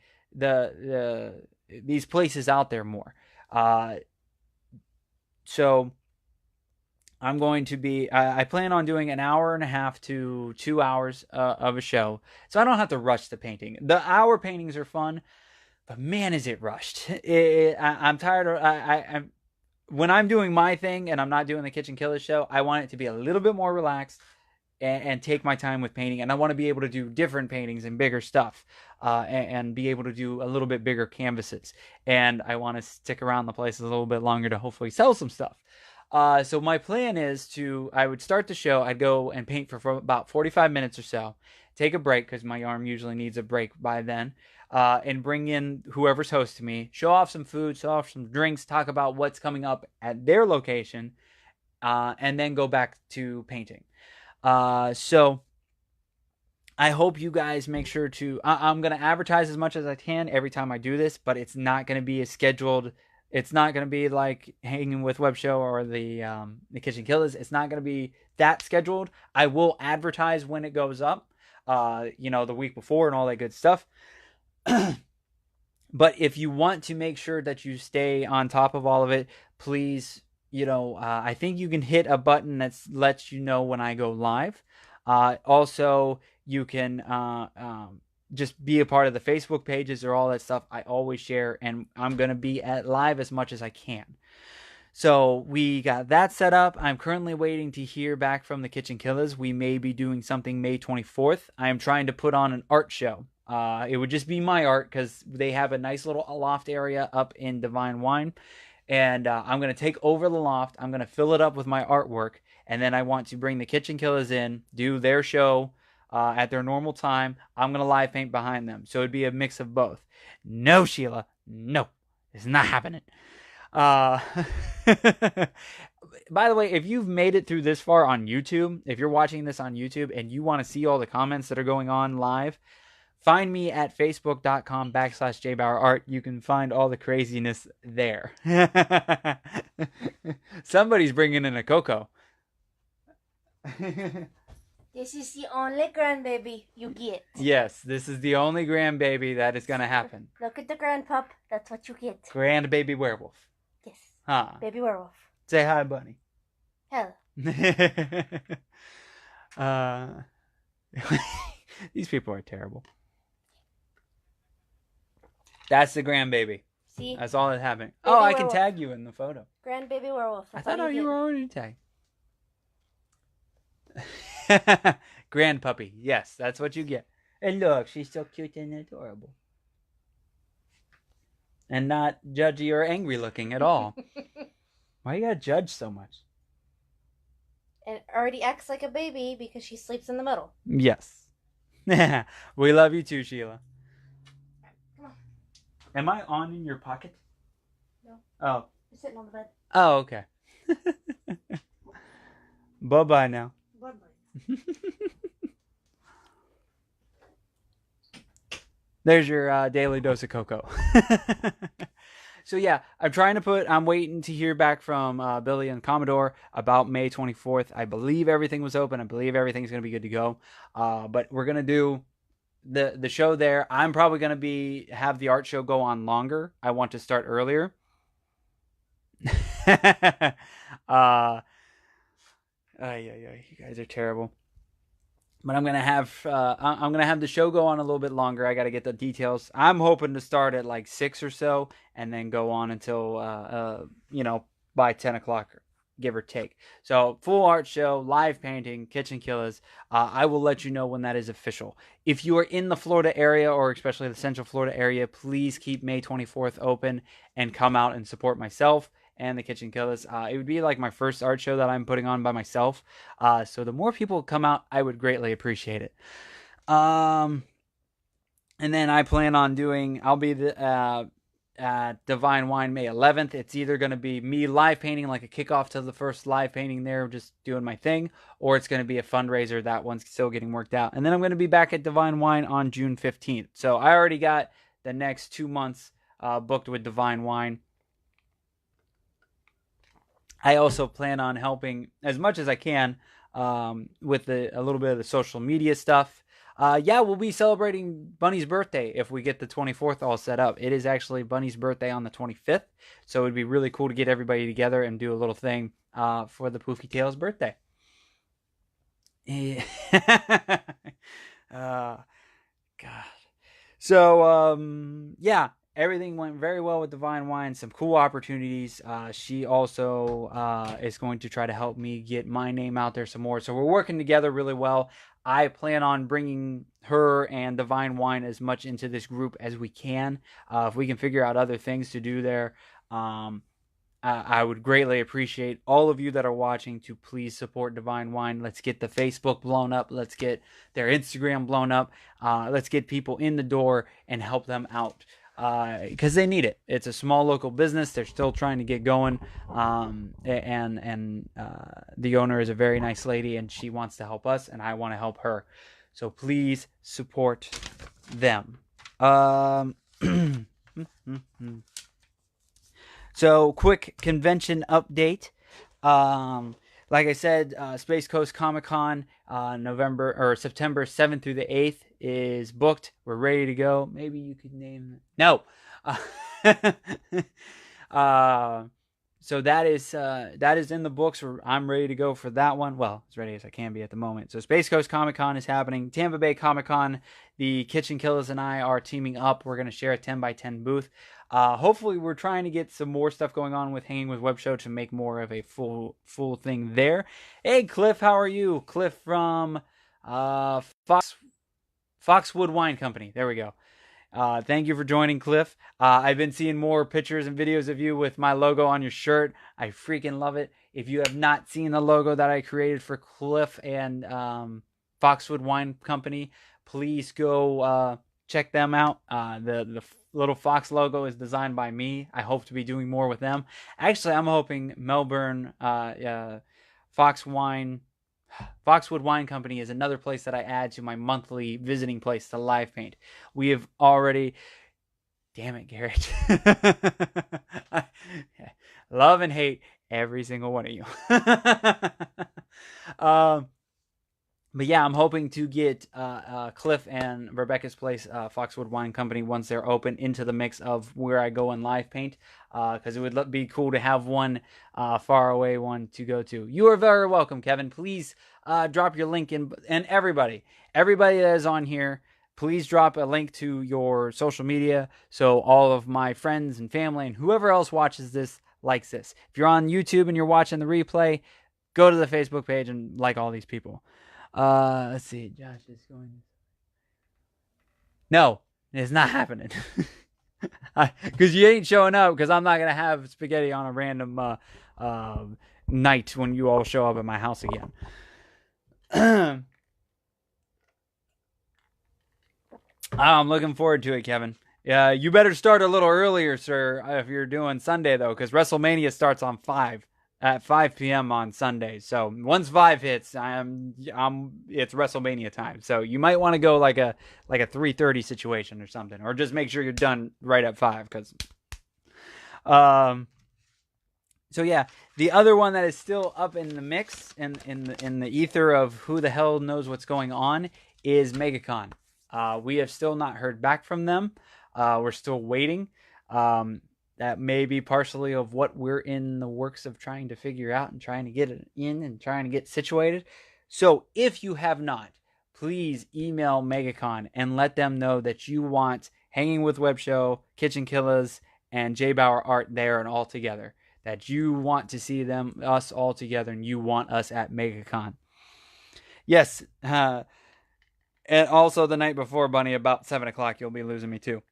these places out there more. So I'm going to be. I plan on doing an hour and a half to 2 hours of a show, so I don't have to rush the painting. The hour paintings are fun, but man, is it rushed. I'm tired of. I'm when I'm doing my thing and I'm not doing the Kitchenkillaz show. I want it to be a little bit more relaxed and take my time with painting. And I want to be able to do different paintings and bigger stuff, and be able to do a little bit bigger canvases. And I want to stick around the place a little bit longer to hopefully sell some stuff. So my plan is I would start the show, I'd go and paint for about 45 minutes or so, take a break because my arm usually needs a break by then, and bring in whoever's hosting me, show off some food, show off some drinks, talk about what's coming up at their location, and then go back to painting. So I hope you guys make sure to, I'm going to advertise as much as I can every time I do this, but it's not going to be as scheduled. It's not going to be like Hanging with Web Show or the Kitchenkillaz. It's not going to be that scheduled. I will advertise when it goes up, the week before and all that good stuff. But if you want to make sure that you stay on top of all of it, please, I think you can hit a button that lets you know when I go live. Also, you can just be a part of the Facebook pages or all that stuff. I always share, and I'm going to be at live as much as I can. So we got that set up. I'm currently waiting to hear back from the Kitchenkillaz. We may be doing something May 24th. I am trying to put on an art show. It would just be my art because they have a nice little loft area up in Devine Wine. And I'm going to take over the loft. I'm going to fill it up with my artwork. And then I want to bring the Kitchenkillaz in, do their show at their normal time. I'm going to live paint behind them. So it'd be a mix of both. No, Sheila. No. It's not happening. By the way, if you've made it through this far on YouTube, if you're watching this on YouTube and you want to see all the comments that are going on live, find me at facebook.com/JBauerart. You can find all the craziness there. Somebody's bringing in a cocoa. This is the only grandbaby you get. Yes, this is the only grandbaby that is going to happen. Look at the grandpup. That's what you get. Grandbaby werewolf. Yes. Huh. Baby werewolf. Say hi, bunny. Hell. These people are terrible. That's the grandbaby. See? That's all that's happening. Baby I werewolf. can tag you in the photo. Grandbaby werewolf. I That's thought you were already tagged. Grand puppy. Yes, that's what you get. And look, she's so cute and adorable. And not judgy or angry looking at all. Why you gotta judge so much? And already acts like a baby because she sleeps in the middle. Yes. We love you too, Sheila. Come on. Am I on in your pocket? No. Oh. You're sitting on the bed. Oh, okay. Bye-bye now. Bye-bye. There's your daily dose of cocoa. So yeah, I'm waiting to hear back from Billy and Commodore about May 24th. I believe everything was open. I believe everything's going to be good to go. But we're going to do the show there. I'm probably going to have the art show go on longer. I want to start earlier. You guys are terrible. But I'm gonna have the show go on a little bit longer. I got to get the details. I'm hoping to start at like 6 or so, and then go on until by 10 o'clock, give or take. So full art show, live painting, Kitchenkillaz. I will let you know when that is official. If you are in the Florida area, or especially the Central Florida area, please keep May 24th open and come out and support myself and the Kitchenkillaz. It would be like my first art show that I'm putting on by myself. So the more people come out, I would greatly appreciate it. And then I plan on I'll be at Devine Wine May 11th. It's either going to be me live painting, like a kickoff to the first live painting there, just doing my thing, or it's going to be a fundraiser. That one's still getting worked out. And then I'm going to be back at Devine Wine on June 15th. So I already got the next 2 months booked with Devine Wine. I also plan on helping as much as I can with a little bit of the social media stuff. Yeah, we'll be celebrating Bunny's birthday if we get the 24th all set up. It is actually Bunny's birthday on the 25th, so it'd be really cool to get everybody together and do a little thing for the Poofy Tails birthday. uh, God. So, yeah, everything went very well with Devine Wine. Some cool opportunities. She also is going to try to help me get my name out there some more. So we're working together really well. I plan on bringing her and Devine Wine as much into this group as we can. If we can figure out other things to do there, I would greatly appreciate all of you that are watching to please support Devine Wine. Let's get the Facebook blown up. Let's get their Instagram blown up. Let's get people in the door and help them out because they need it. It's a small local business. They're still trying to get going. And the owner is a very nice lady, and she wants to help us, and I want to help her. So please support them. So, quick convention update. Like I said, Space Coast Comic Con, September 7th through the 8th is booked. We're ready to go. Maybe you could name it. No. So that is in the books. I'm ready to go for that one. Well, as ready as I can be at the moment. So Space Coast Comic Con is happening. Tampa Bay Comic Con, the Kitchenkillaz and I are teaming up. We're going to share a 10x10 booth. Hopefully we're trying to get some more stuff going on with Hanging with Web Show to make more of a full thing there. Hey Cliff, how are you? Cliff from Foxwood Wine Company. There we go. Thank you for joining, Cliff. I've been seeing more pictures and videos of you with my logo on your shirt. I freaking love it. If you have not seen the logo that I created for Cliff and Foxwood Wine Company, please go check them out. The little fox logo is designed by me. I hope to be doing more with them. Actually, I'm hoping Melbourne Foxwood Wine Company is another place that I add to my monthly visiting place to live paint. We have already... Damn it, Garrett. Love and hate every single one of you. But yeah, I'm hoping to get Cliff and Rebecca's place, Foxwood Wine Company, once they're open, into the mix of where I go and live paint. Because it would be cool to have one far away one to go to. You are very welcome, Kevin. Please drop your link in. And everybody that is on here, please drop a link to your social media so all of my friends and family and whoever else watches this likes this. If you're on YouTube and you're watching the replay, go to the Facebook page and like all these people. Let's see. Josh is going. No, it's not happening. Because you ain't showing up. Because I'm not gonna have spaghetti on a random night when you all show up at my house again. I'm looking forward to it, Kevin. Yeah, you better start a little earlier, sir, if you're doing Sunday though, because WrestleMania starts on 5 p.m. on Sunday. So once 5 hits, it's WrestleMania time. So you might want to go like a 3:30 situation or something, or just make sure you're done right at 5. Because, so yeah, the other one that is still up in the mix in the ether of who the hell knows what's going on is MegaCon. We have still not heard back from them. We're still waiting. That may be partially of what we're in the works of trying to figure out and trying to get it in and trying to get situated. So if you have not, please email MegaCon and let them know that you want Hanging with Web Show, Kitchenkillaz, and JBauerart there and all together. That you want to see us all together, and you want us at MegaCon. Yes, and also the night before, Bunny, about 7 o'clock, you'll be losing me too.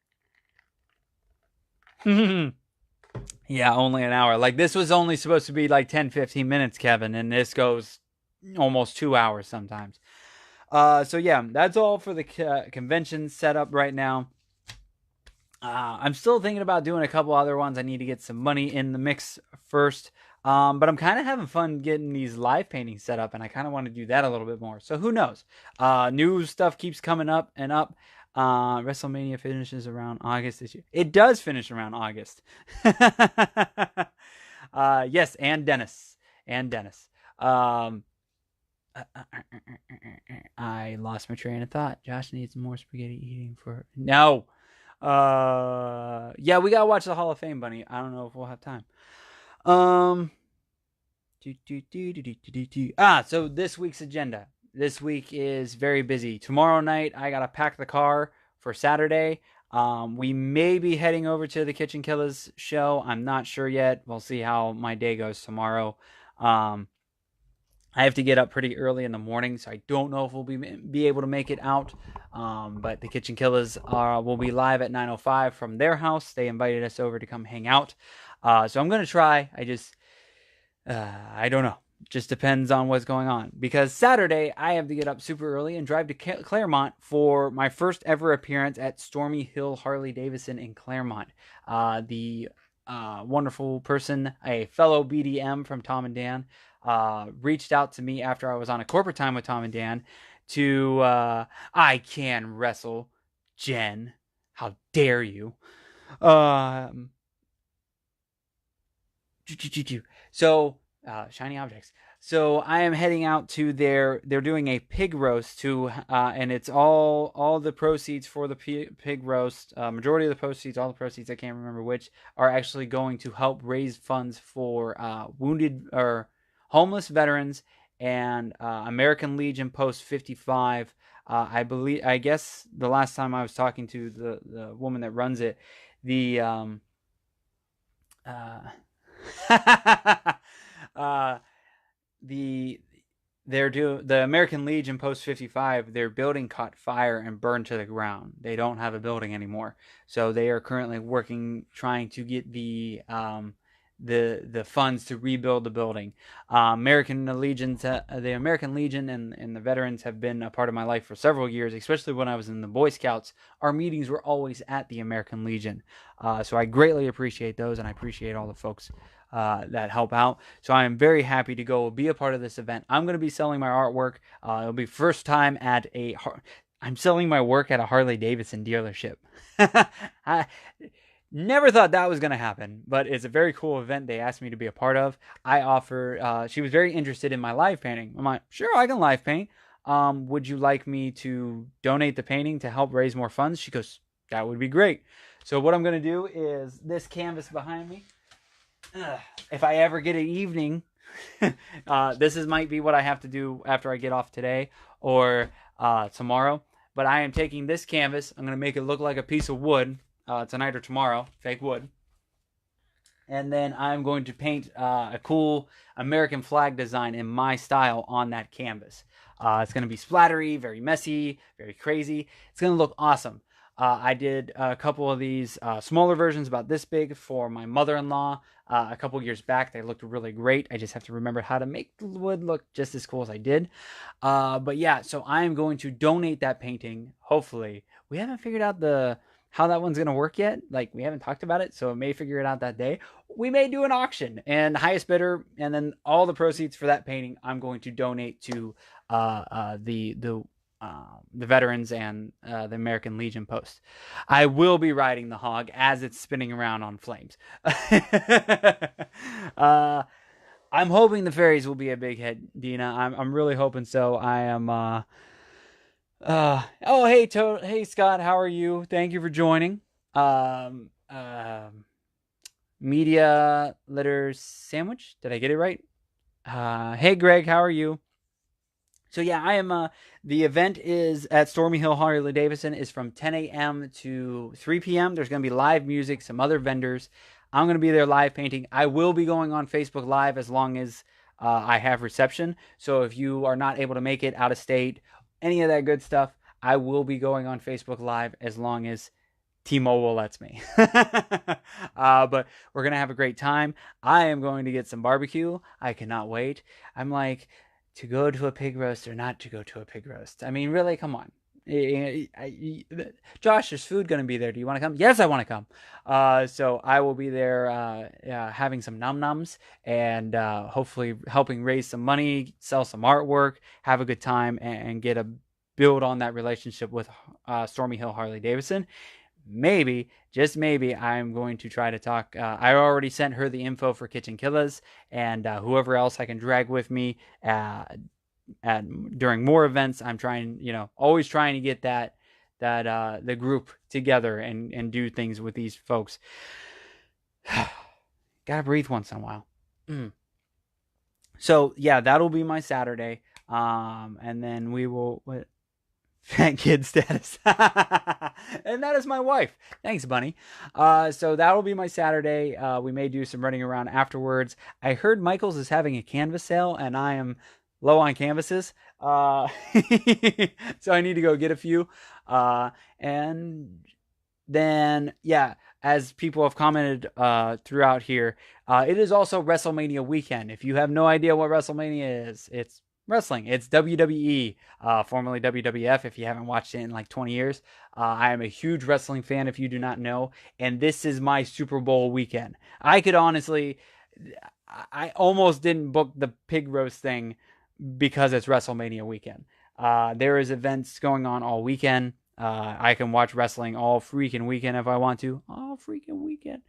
Yeah, only an hour. Like, this was only supposed to be like 10-15 minutes, Kevin, and this goes almost 2 hours sometimes. So yeah, that's all for the convention setup right now. I'm still thinking about doing a couple other ones. I need to get some money in the mix first. But I'm kind of having fun getting these live paintings set up, and I kind of want to do that a little bit more. So who knows? New stuff keeps coming up and up. WrestleMania finishes around August this year. It does finish around August. Yes, and Dennis. And Dennis. Um, I lost my train of thought. Josh needs more spaghetti eating for. No. Yeah, we gotta watch the Hall of Fame, Bunny. I don't know if we'll have time. Um, so this week's agenda. This week is very busy. Tomorrow night, I gotta pack the car for Saturday. We may be heading over to the Kitchenkillaz show. I'm not sure yet. We'll see how my day goes tomorrow. Um, I have to get up pretty early in the morning, so I don't know if we'll be able to make it out. But the Kitchenkillaz will be live at 9:05 from their house. They invited us over to come hang out. So I'm gonna try. I don't know. Just depends on what's going on. Because Saturday, I have to get up super early and drive to Claremont for my first ever appearance at Stormy Hill Harley Davidson in Claremont. The wonderful person, a fellow BDM from Tom and Dan, reached out to me after I was on a corporate time with Tom and Dan to, I can wrestle, Jen. How dare you? So, shiny objects. So I am heading out to they're doing a pig roast too, and it's all the proceeds for the pig roast, majority of the proceeds, all the proceeds, I can't remember which, are actually going to help raise funds for wounded or homeless veterans and American Legion Post 55. I guess the last time I was talking to the woman that runs it, the uh, uh, the the American Legion Post 55, their building caught fire and burned to the ground. They don't have a building anymore, so they are currently working trying to get the funds to rebuild the building. The American Legion and the veterans have been a part of my life for several years, especially when I was in the Boy Scouts. Our meetings were always at the American Legion, so I greatly appreciate those, and I appreciate all the folks that help out. So I am very happy to go be a part of this event. I'm going to be selling my artwork. It'll be first time at I'm selling my work at a Harley Davidson dealership. I never thought that was going to happen, but it's a very cool event they asked me to be a part of. I offer, she was very interested in my live painting. I'm like, sure, I can live paint. Would you like me to donate the painting to help raise more funds? She goes, that would be great. So what I'm going to do is this canvas behind me. If I ever get an evening, might be what I have to do after I get off today or tomorrow. But I am taking this canvas. I'm going to make it look like a piece of wood tonight or tomorrow, fake wood. And then I'm going to paint a cool American flag design in my style on that canvas. It's going to be splattery, very messy, very crazy. It's going to look awesome. I did a couple of these smaller versions about this big for my mother-in-law a couple years back. They looked really great. I just have to remember how to make the wood look just as cool as I did. But yeah, so I am going to donate that painting, hopefully. We haven't figured out how that one's going to work yet. Like, we haven't talked about it, so I may figure it out that day. We may do an auction, and highest bidder, and then all the proceeds for that painting I'm going to donate to the veterans and the American Legion Post. I will be riding the hog as it's spinning around on flames. I'm hoping the fairies will be a big hit, Dina. I'm really hoping so. I am. Oh, hey, hey, Scott. How are you? Thank you for joining. Media Litter Sandwich. Did I get it right? Hey, Greg. How are you? So yeah, I am. The event is at Stormy Hill Harley Davidson. Is from 10 a.m. to 3 p.m. There's going to be live music, some other vendors. I'm going to be there live painting. I will be going on Facebook Live as long as I have reception. So if you are not able to make it out of state, any of that good stuff, I will be going on Facebook Live as long as T-Mobile lets me. But we're going to have a great time. I am going to get some barbecue. I cannot wait. I'm like, to go to a pig roast or not to go to a pig roast? I mean, really, come on. Josh, there's food going to be there. Do you want to come? Yes, I want to come. So I will be there having some num-nums and hopefully helping raise some money, sell some artwork, have a good time, and build on that relationship with Stormy Hill Harley Davidson. maybe, just maybe, I'm going to try to talk. I already sent her the info for Kitchenkillaz, and whoever else I can drag with me during more events. I'm trying, always trying to get that the group together and do things with these folks. Gotta breathe once in a while. So yeah, that'll be my Saturday. And then we will fat kid status. And that is my wife. Thanks, Bunny. So that'll be my Saturday. We may do some running around afterwards. I heard Michael's is having a canvas sale, and I am low on canvases. So I need to go get a few. And then, yeah, as people have commented throughout here, it is also WrestleMania weekend. If you have no idea what WrestleMania is, it's wrestling. It's WWE, formerly WWF, if you haven't watched it in like 20 years. I am a huge wrestling fan, if you do not know, and this is my Super Bowl weekend. I could honestly, I almost didn't book the pig roast thing because it's WrestleMania weekend. There is events going on all weekend. I can watch wrestling all freaking weekend if I want to. All freaking weekend.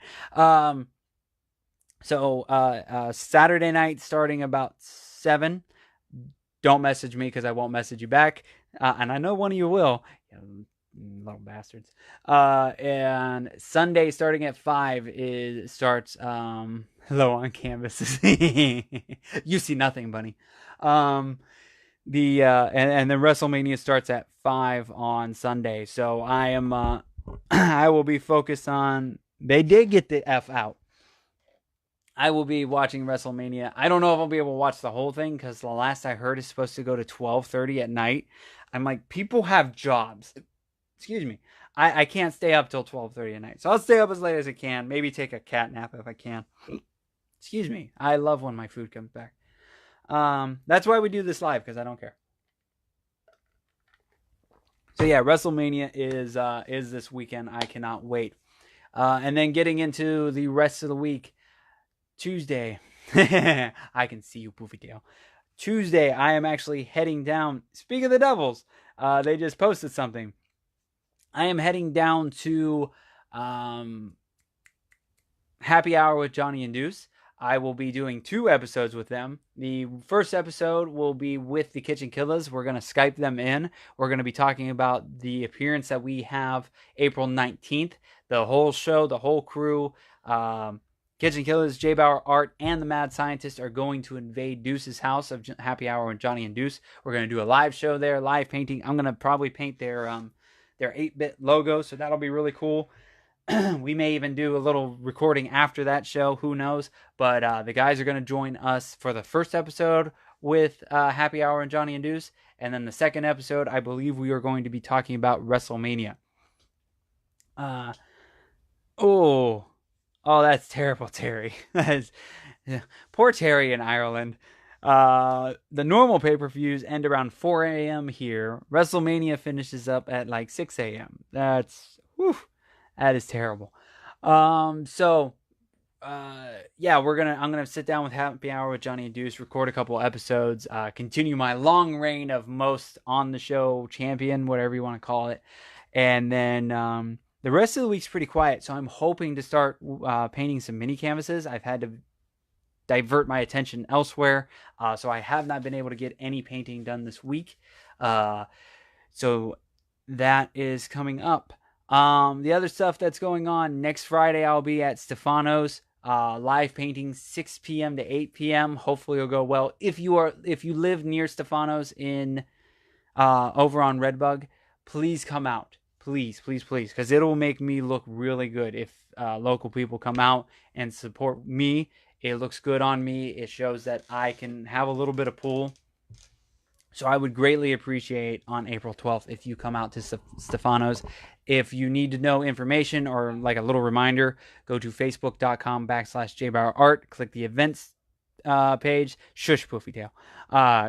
So Saturday night starting about 7. Don't message me because I won't message you back. And I know one of you will. Little bastards. And Sunday starting at 5 starts low on canvases. You see nothing, Bunny. And then WrestleMania starts at 5 on Sunday. So I am I will be focused on. They did get the F out. I will be watching WrestleMania. I don't know if I'll be able to watch the whole thing because the last I heard is supposed to go to 12:30 at night. I'm like, people have jobs. Excuse me. I can't stay up till 12:30 at night. So I'll stay up as late as I can. Maybe take a cat nap if I can. Excuse me. I love when my food comes back. That's why we do this live, because I don't care. So yeah, WrestleMania is this weekend. I cannot wait. And then getting into the rest of the week, Tuesday. I can see you, Poofy Tail. Tuesday, I am actually heading down. Speak of the Devils, they just posted something. I am heading down to Happy Hour with Johnny and Deuce. I will be doing 2 episodes with them. The first episode will be with the Kitchenkillaz. We're going to Skype them in. We're going to be talking about the appearance that we have April 19th. The whole show, the whole crew, Kitchenkillaz, JBauerart, and the Mad Scientist are going to invade Deuce's house of Happy Hour with Johnny and Deuce. We're going to do a live show there, live painting. I'm going to probably paint their 8-bit logo, so that'll be really cool. We may even do a little recording after that show. Who knows? But the guys are going to join us for the first episode with Happy Hour and Johnny and Deuce. And then the second episode, I believe we are going to be talking about WrestleMania. Oh, that's terrible, Terry. Poor Terry in Ireland. The normal pay-per-views end around 4 a.m. here. WrestleMania finishes up at like 6 a.m. That is terrible. Yeah, I'm gonna sit down with Happy Hour with Johnny and Deuce, record a couple episodes, continue my long reign of most on the show champion, whatever you want to call it, and then the rest of the week's pretty quiet. So I'm hoping to start painting some mini canvases. I've had to divert my attention elsewhere, so I have not been able to get any painting done this week. So that is coming up. The other stuff that's going on, next Friday I'll be at Stefano's, live painting 6 p.m. to 8 p.m. Hopefully it'll go well. If you live near Stefano's in over on Redbug, please come out. Please, because it'll make me look really good if local people come out and support me. It looks good on me. It shows that I can have a little bit of pull. So I would greatly appreciate on April 12th if you come out to Stefano's. If you need to know information or like a little reminder, go to facebook.com/JBauerart. Click the events page. Shush, Poofy Tail.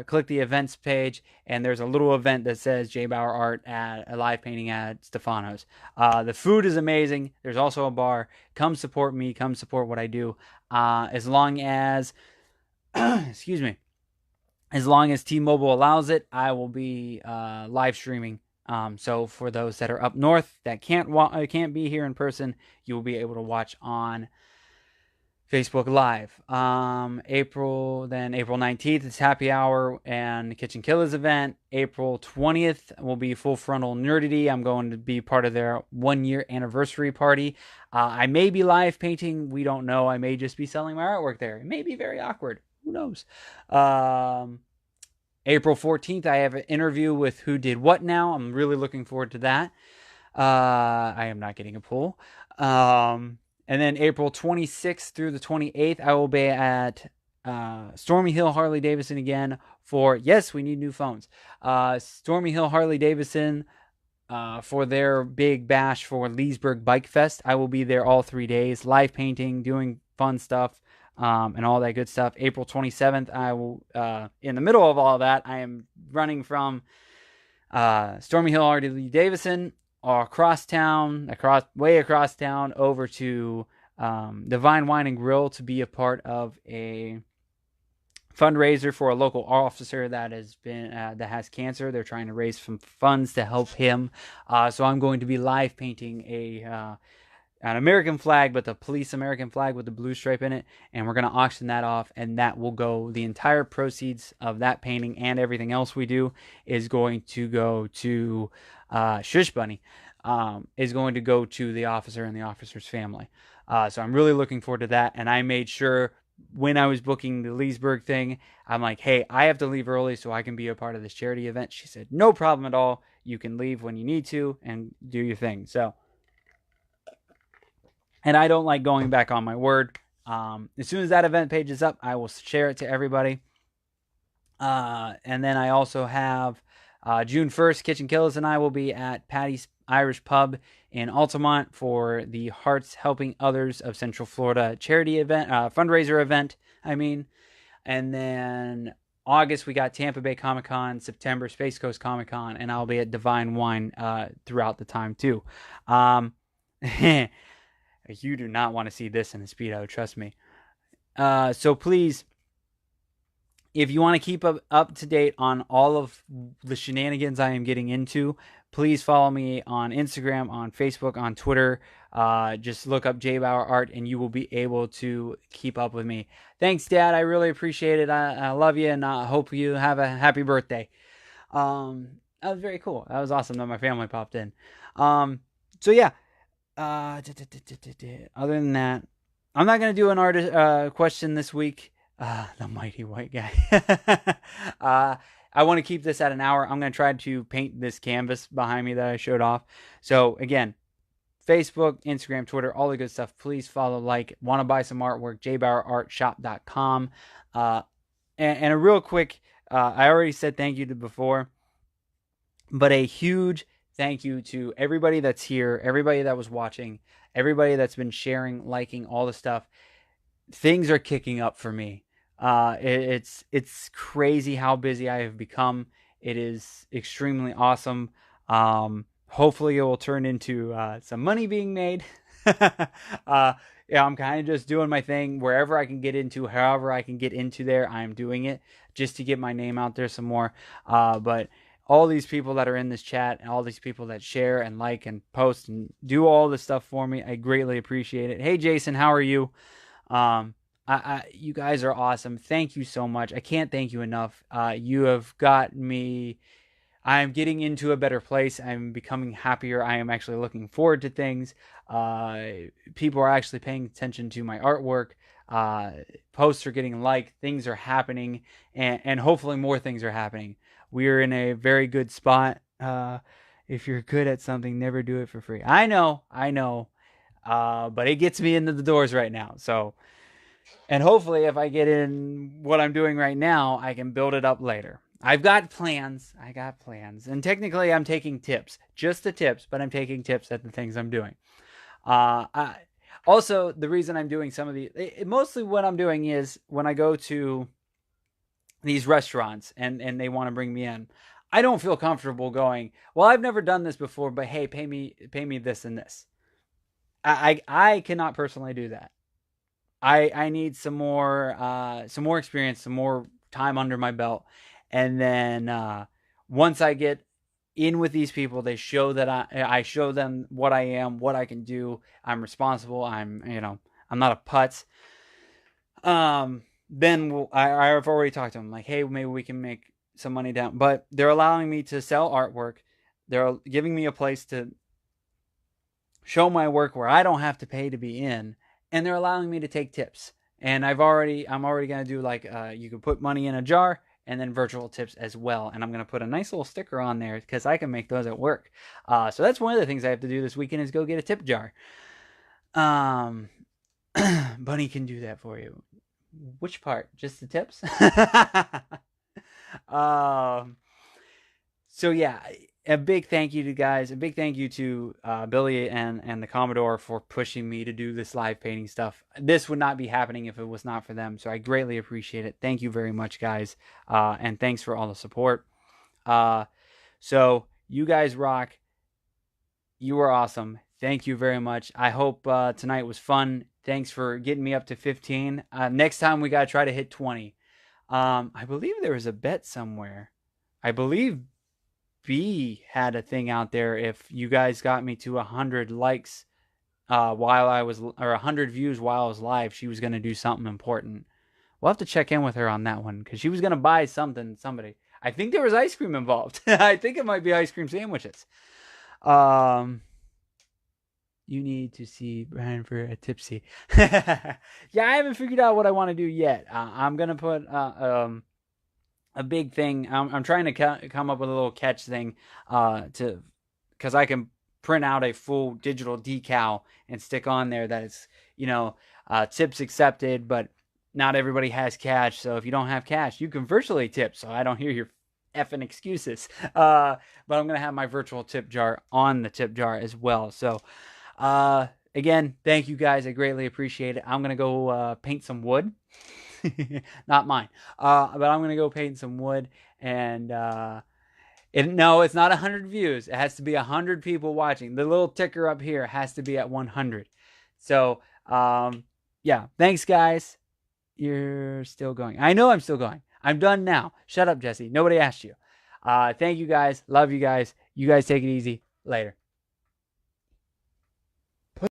Click the events page, and there's a little event that says JBauerart at a live painting at Stefano's. The food is amazing. There's also a bar. Come support me. Come support what I do. As long as, excuse me, as long as T-Mobile allows it, I will be live streaming So for those that are up north that can't be here in person, you will be able to watch on Facebook Live. April 19th is Happy Hour and Kitchenkillaz event. April 20th will be Full Frontal Nerdity. I'm going to be part of their 1 year anniversary party. I may be live painting. We don't know. I may just be selling my artwork there. It may be very awkward. Who knows? April 14th, I have an interview with Who Did What Now. I'm really looking forward to that. I am not getting a pull. And then April 26th through the 28th, I will be at Stormy Hill Harley Davidson again for, yes, we need new phones. Stormy Hill Harley Davidson for their big bash for Leesburg Bike Fest. I will be there all 3 days, live painting, doing fun stuff, and all that good stuff. April 27th, I will, in the middle of all that, I am running from Stormy Hill Harley Davidson across town, way across town, over to Devine Wine and Grill to be a part of a fundraiser for a local officer that has cancer. They're trying to raise some funds to help him. So I'm going to be live painting an American flag, but the police American flag with the blue stripe in it, and we're going to auction that off, and that will go, the entire proceeds of that painting and everything else we do is going to go to Shush Bunny, is going to go to the officer and the officer's family. So I'm really looking forward to that, and I made sure when I was booking the Leesburg thing, I'm like, hey, I have to leave early so I can be a part of this charity event. She said, no problem at all. You can leave when you need to and do your thing. So, and I don't like going back on my word. As soon as that event page is up, I will share it to everybody. And then I also have June 1st, Kitchenkillaz and I will be at Patty's Irish Pub in Altamont for the Hearts Helping Others of Central Florida charity event, fundraiser event, And then August, we got Tampa Bay Comic Con, September, Space Coast Comic Con, and I'll be at Devine Wine throughout the time, too. You do not want to see this in a Speedo, trust me. So please, if you want to keep up to date on all of the shenanigans I am getting into, please follow me on Instagram, on Facebook, on Twitter. Just look up JBauerart and you will be able to keep up with me. Thanks, Dad. I really appreciate it. I love you, and I hope you have a happy birthday. That was very cool. That was awesome that my family popped in. So yeah. Other than that, I'm not going to do an artist question this week. The mighty white guy. I want to keep this at an hour. I'm going to try to paint this canvas behind me that I showed off. So again, Facebook, Instagram, Twitter, all the good stuff. Please follow, want to buy some artwork, JBauerartShop.com. And a real quick, I already said thank you to before, but a huge thank you to everybody that's here, everybody that was watching, everybody that's been sharing, liking, all the stuff. Things are kicking up for me. It's crazy how busy I have become. It is extremely awesome. Hopefully it will turn into some money being made. Yeah, I'm kind of just doing my thing wherever I can get into, however I can get into there, I'm doing it just to get my name out there some more. But all these people that are in this chat and all these people that share and like and post and do all this stuff for me, I greatly appreciate it. Hey, Jason, how are you? You guys are awesome. Thank you so much. I can't thank you enough. You have got me. I'm getting into a better place. I'm becoming happier. I am actually looking forward to things. People are actually paying attention to my artwork. Posts are getting liked. Things are happening, and hopefully more things are happening. We're in a very good spot. If you're good at something, never do it for free. I know. But it gets me into the doors right now. So, and hopefully if I get in what I'm doing right now, I can build it up later. I've got plans. And technically I'm taking tips. Just the tips, but I'm taking tips at the things I'm doing. Also, the reason I'm doing some of mostly what I'm doing is when I go to these restaurants and they want to bring me in, I don't feel comfortable going, well, I've never done this before, but hey, pay me this and this. I cannot personally do that. I need some more experience, some more time under my belt, and then once I get in with these people. They show that I show them what I am, what I can do. I'm responsible. I'm not a putz. Then I've already talked to them like, hey, maybe we can make some money down. But they're allowing me to sell artwork. They're giving me a place to show my work where I don't have to pay to be in, and they're allowing me to take tips. And I'm already gonna do like you can put money in a jar and then virtual tips as well. And I'm gonna put a nice little sticker on there because I can make those at work. So that's one of the things I have to do this weekend is go get a tip jar. Bunny can do that for you. Which part? Just the tips? um, so yeah, a big thank you to guys. A big thank you to Billy and the Commodore for pushing me to do this live painting stuff. This would not be happening if it was not for them. So I greatly appreciate it. Thank you very much, guys. And thanks for all the support. So you guys rock. You are awesome. Thank you very much. I hope tonight was fun. Thanks for getting me up to 15. Next time we got to try to hit 20. I believe there was a bet somewhere. I believe B had a thing out there. If you guys got me to 100 likes while I was, or 100 views while I was live, she was going to do something important. We'll have to check in with her on that one because she was going to buy somebody. I think there was ice cream involved. I think it might be ice cream sandwiches. You need to see Brian for a tipsy. Yeah, I haven't figured out what I want to do yet. I'm gonna put a big thing. I'm trying to come up with a little catch thing because I can print out a full digital decal and stick on there that it's tips accepted, but not everybody has cash. So if you don't have cash, you can virtually tip. So I don't hear your effing excuses. But I'm gonna have my virtual tip jar on the tip jar as well. So. Again, thank you guys. I greatly appreciate it. I'm going to go paint some wood. Not mine. But I'm going to go paint some wood. And no, it's not 100 views. It has to be 100 people watching. The little ticker up here has to be at 100. So, yeah. Thanks, guys. You're still going. I know I'm still going. I'm done now. Shut up, Jesse. Nobody asked you. Thank you, guys. Love you guys. You guys take it easy. Later.